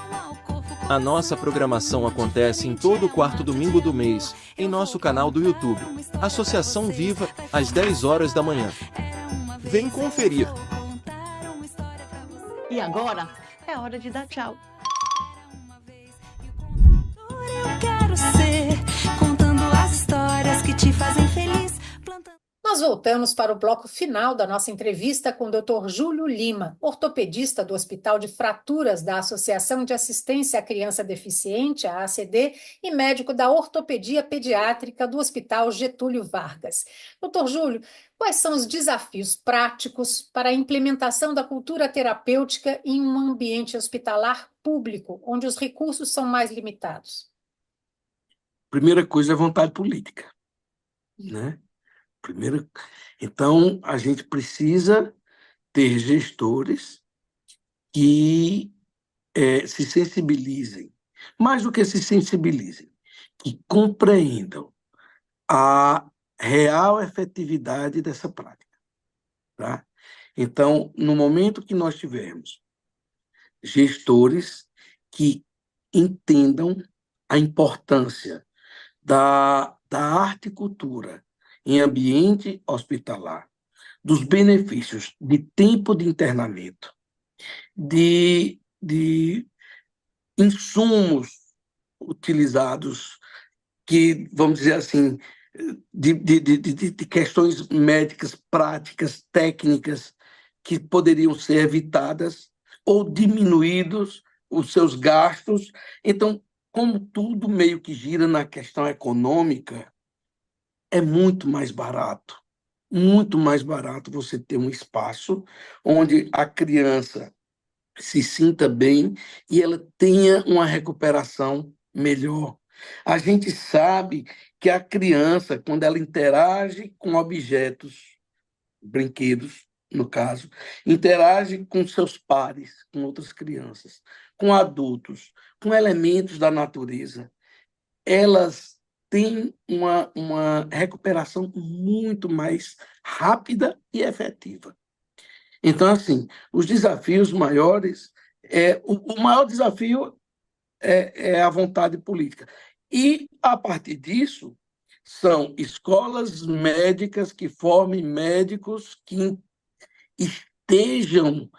A nossa programação acontece em todo o quarto domingo do mês, em nosso canal do YouTube, Associação Viva, às 10 horas da manhã. Vem conferir! E agora é hora de dar tchau. Quero ser, contando as histórias que te fazem feliz. Nós voltamos para o bloco final da nossa entrevista com o Dr. Júlio Lima, ortopedista do Hospital de Fraturas da Associação de Assistência à Criança Deficiente, a ACD, e médico da Ortopedia Pediátrica do Hospital Getúlio Vargas. Dr. Júlio, quais são os desafios práticos para a implementação da cultura terapêutica em um ambiente hospitalar público, onde os recursos são mais limitados? Primeira coisa é vontade política, né? Então, a gente precisa ter gestores que se sensibilizem, mais do que se sensibilizem, que compreendam a real efetividade dessa prática, tá? Então, no momento que nós tivermos gestores que entendam a importância da arte e cultura em ambiente hospitalar, dos benefícios de tempo de internamento, de insumos utilizados que, vamos dizer assim, de questões médicas, práticas, técnicas, que poderiam ser evitadas ou diminuídos os seus gastos. Então, como tudo meio que gira na questão econômica, é muito mais barato você ter um espaço onde a criança se sinta bem e ela tenha uma recuperação melhor. A gente sabe que a criança, quando ela interage com objetos, brinquedos, no caso, interage com seus pares, com outras crianças, com adultos, com elementos da natureza, elas têm uma recuperação muito mais rápida e efetiva. Então, assim, os desafios maiores, o maior desafio é a vontade política. E, a partir disso, são escolas médicas que formem médicos que estejam...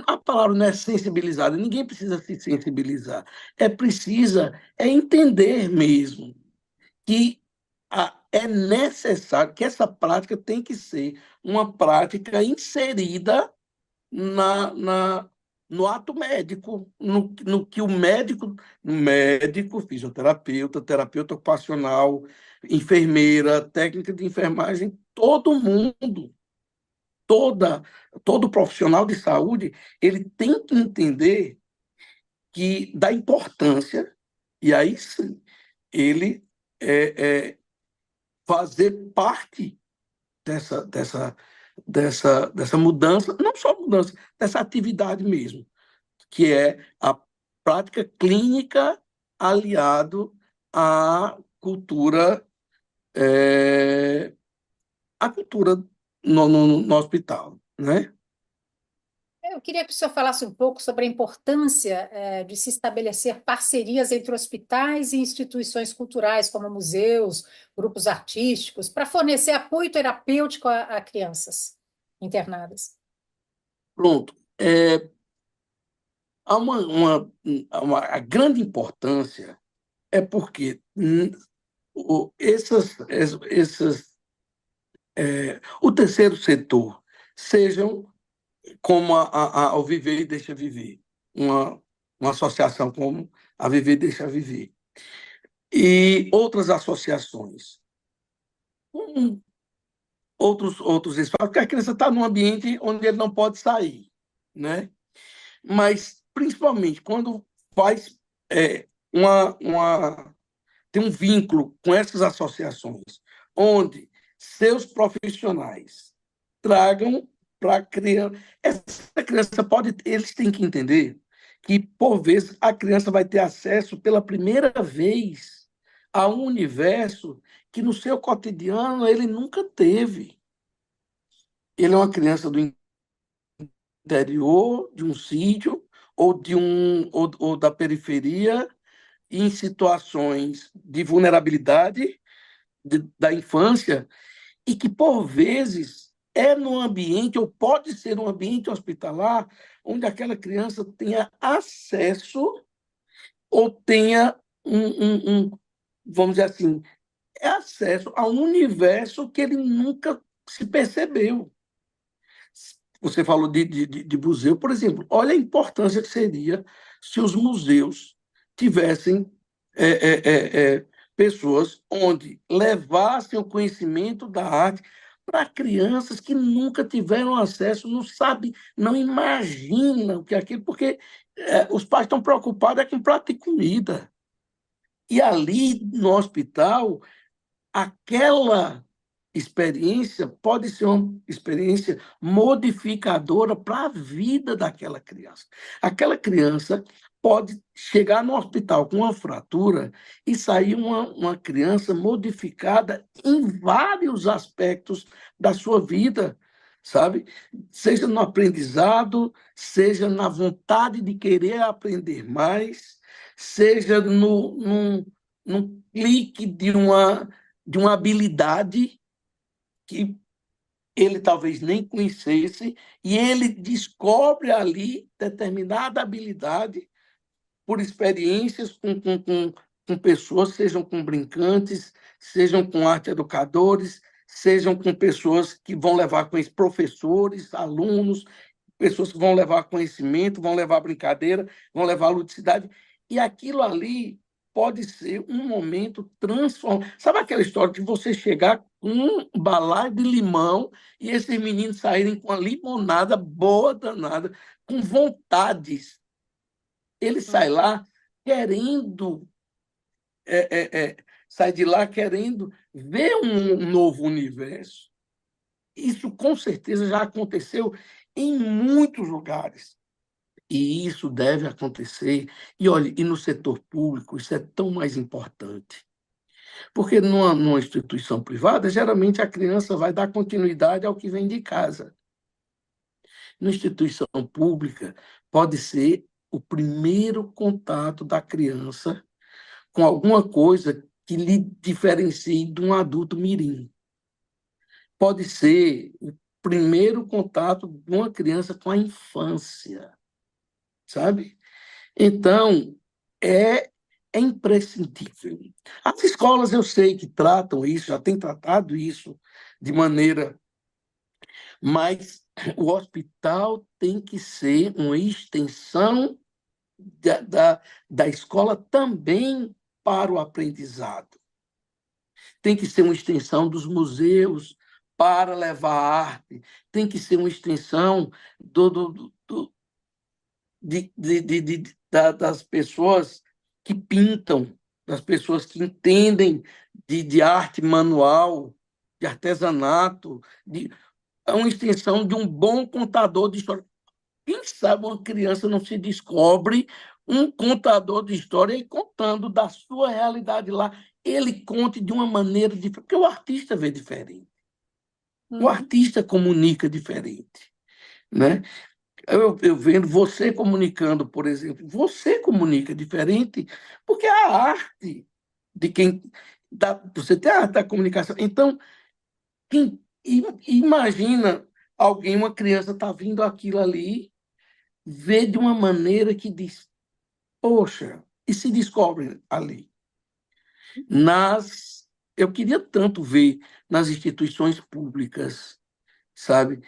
a palavra não é sensibilizada, ninguém precisa se sensibilizar. Precisa entender mesmo que é necessário, que essa prática tem que ser uma prática inserida no ato médico, no que o médico, fisioterapeuta, terapeuta ocupacional, enfermeira, técnica de enfermagem, todo mundo, todo profissional de saúde, ele tem que entender da importância, e aí sim, ele fazer parte dessa mudança, não só mudança, dessa atividade mesmo, que é a prática clínica aliado à cultura, no hospital, né? Eu queria que o senhor falasse um pouco sobre a importância de se estabelecer parcerias entre hospitais e instituições culturais, como museus, grupos artísticos, para fornecer apoio terapêutico a crianças internadas. Pronto. A grande importância é porque o terceiro setor sejam como ao Viver e Deixa Viver, uma associação como a Viver e Deixa Viver, e outras associações, com outros espaços, porque a criança está num ambiente onde ele não pode sair, né? Mas, principalmente, quando faz tem um vínculo com essas associações, onde seus profissionais tragam para a criança. Essa criança eles têm que entender que, por vezes, a criança vai ter acesso pela primeira vez a um universo que no seu cotidiano ele nunca teve. Ele é uma criança do interior, de um sítio, ou da periferia, em situações de vulnerabilidade da infância, e que, por vezes, é num ambiente, ou pode ser um ambiente hospitalar, onde aquela criança tenha acesso ou tenha vamos dizer assim, acesso a um universo que ele nunca se percebeu. Você falou de museu, por exemplo. Olha a importância que seria se os museus tivessem pessoas onde levassem o conhecimento da arte para crianças que nunca tiveram acesso, não sabem, não imaginam o que é aquilo, porque os pais estão preocupados com prato e comida. E ali, no hospital, aquela experiência pode ser uma experiência modificadora para a vida daquela criança. Aquela criança pode chegar no hospital com uma fratura e sair uma criança modificada em vários aspectos da sua vida, sabe? Seja no aprendizado, seja na vontade de querer aprender mais, seja num clique de uma habilidade que ele talvez nem conhecesse, e ele descobre ali determinada habilidade por experiências com pessoas, sejam com brincantes, sejam com arte educadores, sejam com pessoas que vão levar conhecimento, professores, alunos, pessoas que vão levar conhecimento, vão levar brincadeira, vão levar ludicidade, e aquilo ali pode ser um momento transformador. Sabe aquela história de você chegar com um balaio de limão e esses meninos saírem com a limonada boa danada, com vontades. Ele sai lá querendo, sai de lá querendo ver um novo universo. Isso, com certeza, já aconteceu em muitos lugares. E isso deve acontecer. E, olha, e no setor público, isso é tão mais importante. Porque numa instituição privada, geralmente a criança vai dar continuidade ao que vem de casa. Na instituição pública, pode ser o primeiro contato da criança com alguma coisa que lhe diferencie de um adulto mirim. Pode ser o primeiro contato de uma criança com a infância, sabe? Então, é imprescindível. As escolas, eu sei que tratam isso, já têm tratado isso de maneira... Mas o hospital tem que ser uma extensão da escola também para o aprendizado. Tem que ser uma extensão dos museus para levar arte, tem que ser uma extensão das pessoas que pintam, das pessoas que entendem de arte manual, de artesanato, é uma extensão de um bom contador de história. Quem sabe uma criança não se descobre um contador de história e contando da sua realidade lá, ele conte de uma maneira diferente, porque o artista vê diferente. O artista comunica diferente, né? Eu vendo você comunicando, por exemplo, você comunica diferente, porque é a arte de quem. Você tem a arte da comunicação. Então, imagina alguém, uma criança, está vindo aquilo ali, vê de uma maneira que diz, poxa, e se descobre ali. Eu queria tanto ver nas instituições públicas, sabe,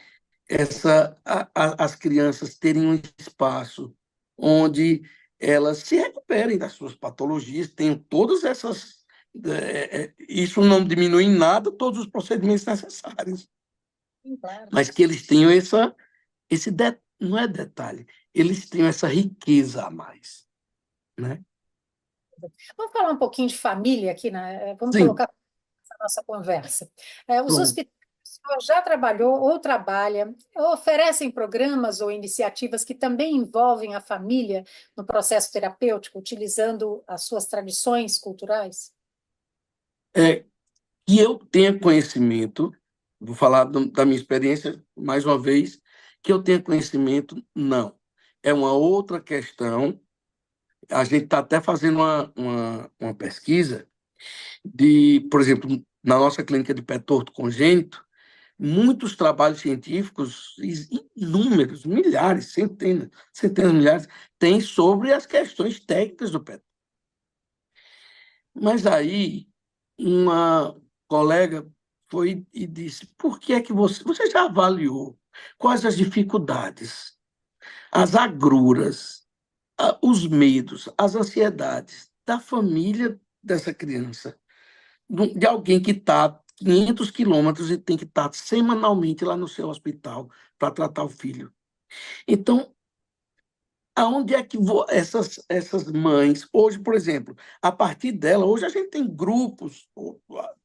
as crianças terem um espaço onde elas se recuperem das suas patologias, tenham todas essas. Isso não diminui em nada todos os procedimentos necessários, Sim, claro. mas que eles tenham não é detalhe, eles tenham essa riqueza a mais, né? Vamos falar um pouquinho de família aqui, né? Vamos Sim, colocar essa nossa conversa. Os pronto. hospitais que o senhor já trabalhou ou trabalha, oferecem programas ou iniciativas que também envolvem a família no processo terapêutico, utilizando as suas tradições culturais? É, que eu tenha conhecimento, vou falar da minha experiência mais uma vez, que eu tenha conhecimento, não. É uma outra questão. A gente está até fazendo uma pesquisa por exemplo, na nossa clínica de pé torto congênito, muitos trabalhos científicos, inúmeros, milhares, centenas, milhares, têm sobre as questões técnicas do pé. Mas aí, uma colega foi e disse: por que é que você já avaliou quais as dificuldades, as agruras, os medos, as ansiedades da família dessa criança, de alguém que está 500 quilômetros e tem que estar semanalmente lá no seu hospital para tratar o filho? Então, aonde é que essas mães, hoje, por exemplo, a partir dela, hoje a gente tem grupos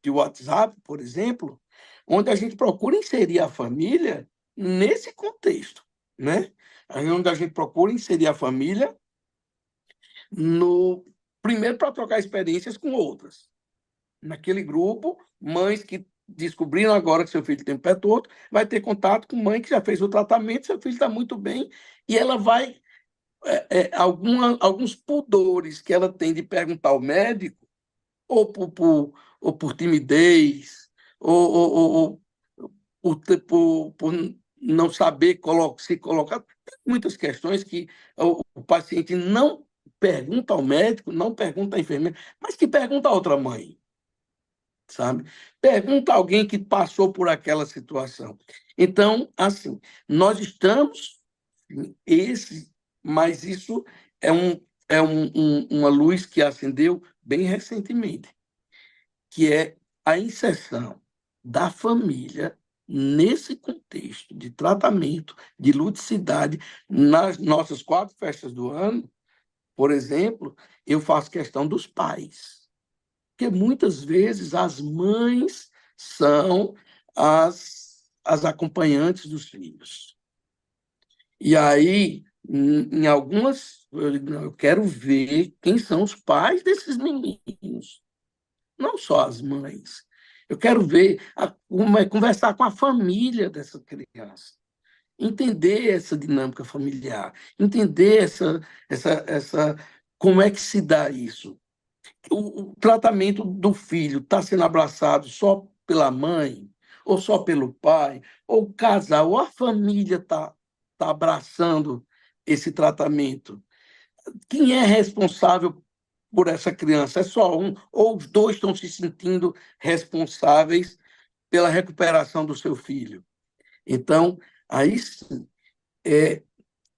de WhatsApp, por exemplo, onde a gente procura inserir a família nesse contexto, né? Aí onde a gente procura inserir a família no primeiro para trocar experiências com outras. Naquele grupo, mães que descobriram agora que seu filho tem pé torto, vai ter contato com mãe que já fez o tratamento, seu filho está muito bem, e ela vai alguns pudores que ela tem de perguntar ao médico, ou por timidez, ou por não saber se colocar. Tem muitas questões que o paciente não pergunta ao médico, não pergunta à enfermeira, mas que pergunta a outra mãe, sabe? Pergunta a alguém que passou por aquela situação. Então, assim, nós estamos esse, mas isso uma luz que acendeu bem recentemente, que é a inserção da família nesse contexto de tratamento, de ludicidade. Nas nossas 4 festas do ano, por exemplo, eu faço questão dos pais, porque muitas vezes as mães são as acompanhantes dos filhos. E aí, em algumas, eu quero ver quem são os pais desses meninos, não só as mães. Eu quero ver, conversar com a família dessa criança, entender essa dinâmica familiar, entender como é que se dá isso. O tratamento do filho está sendo abraçado só pela mãe, ou só pelo pai, ou o casal, ou a família está abraçando esse tratamento. Quem é responsável por essa criança? É só um, ou os dois estão se sentindo responsáveis pela recuperação do seu filho? Então, aí sim,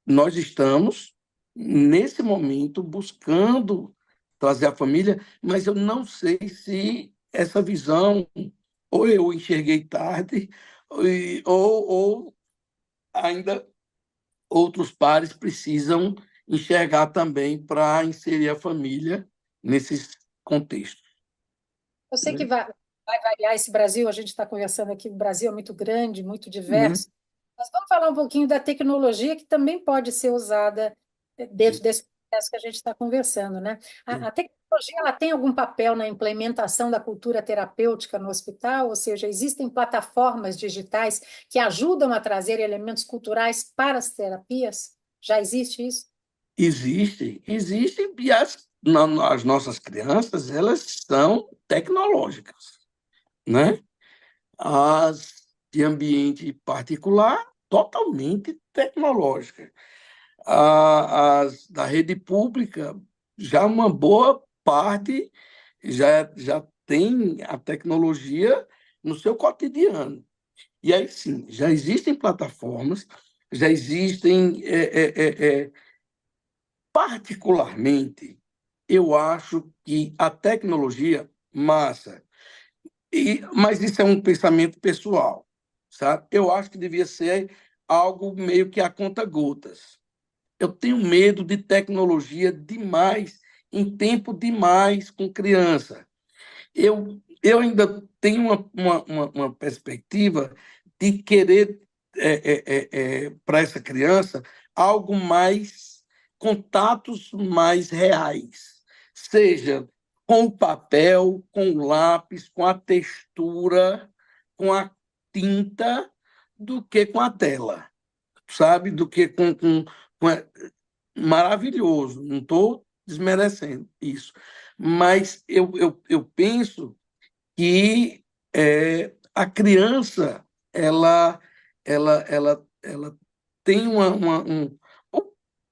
nós estamos, nesse momento, buscando trazer a família, mas eu não sei se essa visão, ou eu enxerguei tarde, ou ainda outros pares precisam enxergar também para inserir a família nesses contextos, Eu sei que né? vai variar esse Brasil, a gente está conversando aqui, o Brasil é muito grande, muito Né? diverso, mas vamos falar um pouquinho da tecnologia que também pode ser usada dentro desse processo que a gente está conversando, né? A tecnologia tecnologia ela tem algum papel na implementação da cultura terapêutica no hospital? Ou seja, existem plataformas digitais que ajudam a trazer elementos culturais para as terapias? Já existe isso? Existem, e as nossas crianças, elas são tecnológicas, né? As de ambiente particular, totalmente tecnológicas. As da rede pública, já uma boa parte já tem a tecnologia no seu cotidiano. E aí sim, já existem plataformas, já existem. Particularmente, eu acho que a tecnologia, massa, mas isso é um pensamento pessoal, sabe? Eu acho que devia ser algo meio que a conta-gotas. Eu tenho medo de tecnologia demais, em tempo demais com criança. Eu ainda tenho uma perspectiva de querer, para essa criança, algo mais, contatos mais reais, seja com o papel, com o lápis, com a textura, com a tinta, do que com a tela, sabe? Do que maravilhoso, não estou desmerecendo isso, mas eu penso que a criança ela tem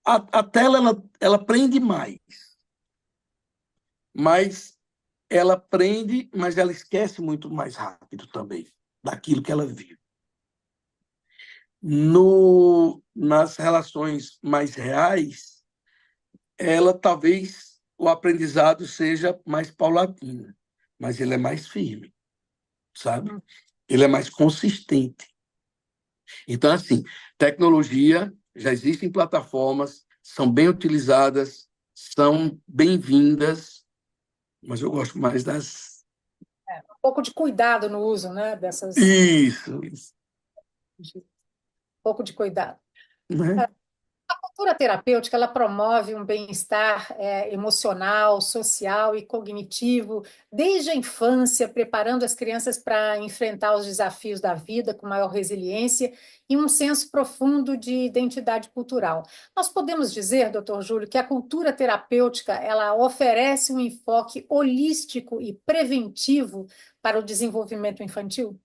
a tela ela aprende mais, mas ela aprende, mas ela esquece muito mais rápido também daquilo que ela viu. Nas relações mais reais, ela talvez o aprendizado seja mais paulatino, mas ele é mais firme, sabe? Ele é mais consistente. Então, assim, tecnologia, já existem plataformas, são bem utilizadas, são bem-vindas, mas eu gosto mais das... Um pouco de cuidado no uso, né, dessas... Isso, Um pouco de cuidado. né? A cultura terapêutica ela promove um bem-estar emocional, social e cognitivo desde a infância, preparando as crianças para enfrentar os desafios da vida com maior resiliência e um senso profundo de identidade cultural. Nós podemos dizer, doutor Júlio, que a cultura terapêutica ela oferece um enfoque holístico e preventivo para o desenvolvimento infantil?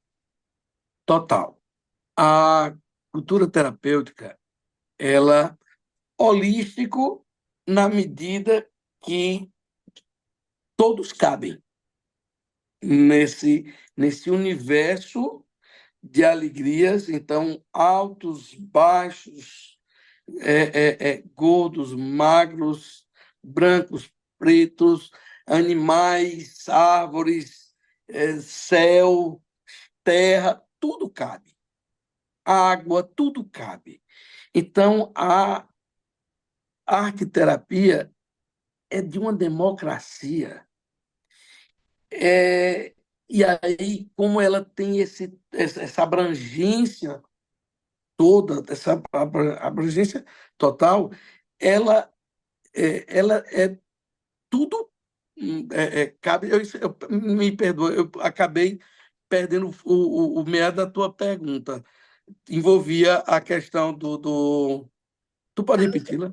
Total. A cultura terapêutica, ela holístico na medida que todos cabem nesse universo de alegrias, então, altos, baixos, gordos, magros, brancos, pretos, animais, árvores, céu, terra, tudo cabe. Água, tudo cabe. Então, a arteterapia é de uma democracia. E aí, como ela tem essa abrangência toda, essa abrangência total, ela ela é tudo, cabe. Me perdoa, eu acabei perdendo o meio da tua pergunta. Envolvia a questão Tu pode repetir-la?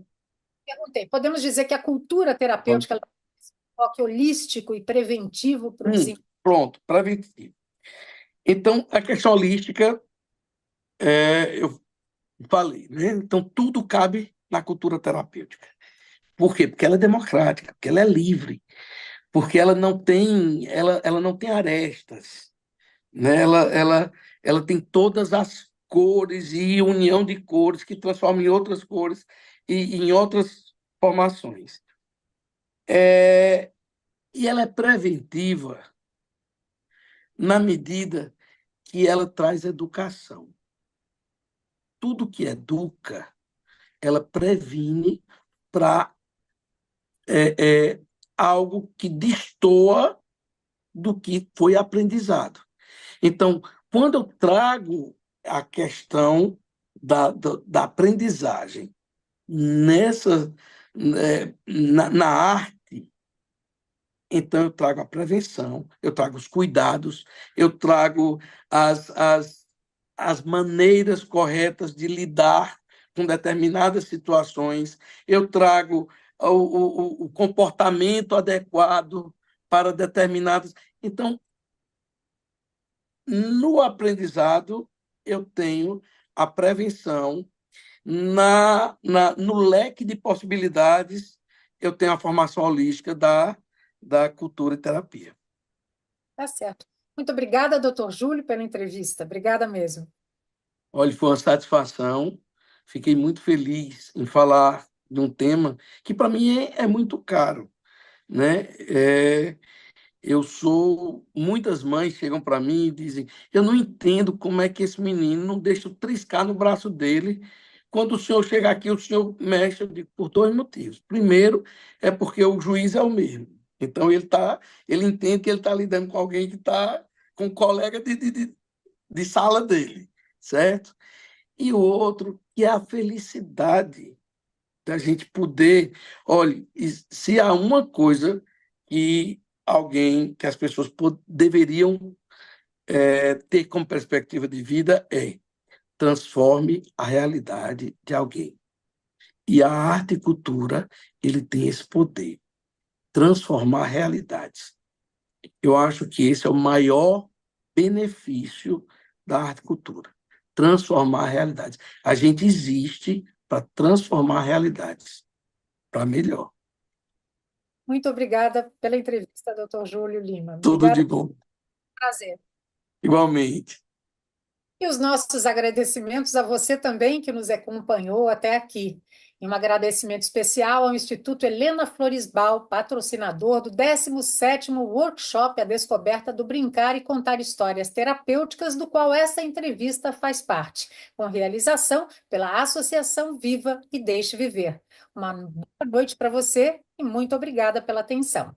Perguntei, podemos dizer que a cultura terapêutica ela tem um enfoque holístico e preventivo para o desenvolvimento? Pronto, preventivo. Então, a questão holística, eu falei, né? Então, tudo cabe na cultura terapêutica. Por quê? Porque ela é democrática, porque ela é livre, porque ela não tem arestas, né? Ela tem todas as cores e união de cores que transforma em outras cores e em outras formações. E ela é preventiva na medida que ela traz educação. Tudo que educa, ela previne para algo que destoa do que foi aprendizado. Então, quando eu trago a questão da aprendizagem na arte, Então, eu trago a prevenção, eu trago os cuidados, eu trago as maneiras corretas de lidar com determinadas situações, eu trago o comportamento adequado para determinadas. Então, no aprendizado, eu tenho a prevenção, no leque de possibilidades, eu tenho a formação holística da cultura e terapia. Tá certo. Muito obrigada, doutor Júlio, pela entrevista. Obrigada mesmo. Olha, foi uma satisfação, fiquei muito feliz em falar de um tema que para mim é muito caro, né? Muitas mães chegam para mim e dizem: eu não entendo como é que esse menino não deixa eu triscar no braço dele. Quando o senhor chega aqui, o senhor mexe. Eu digo, por dois motivos. Primeiro, é porque o juiz é o mesmo. Então, ele entende que ele está lidando com alguém que está com um colega de sala dele, certo? E o outro, que é a felicidade da gente poder. Olha, se há uma coisa que as pessoas deveriam ter como perspectiva de vida transforme a realidade de alguém. E a arte e cultura, ele tem esse poder, transformar realidades. Eu acho que esse é o maior benefício da arte e cultura, transformar realidades. A gente existe para transformar realidades para melhor. Muito obrigada pela entrevista, doutor Júlio Lima. Tudo Obrigada, de bom. prazer. Igualmente. E os nossos agradecimentos a você também que nos acompanhou até aqui. E um agradecimento especial ao Instituto Helena Floresbal, patrocinador do 17º Workshop A Descoberta do Brincar e Contar Histórias Terapêuticas, do qual essa entrevista faz parte, com realização pela Associação Viva e Deixe Viver. Uma boa noite para você e muito obrigada pela atenção.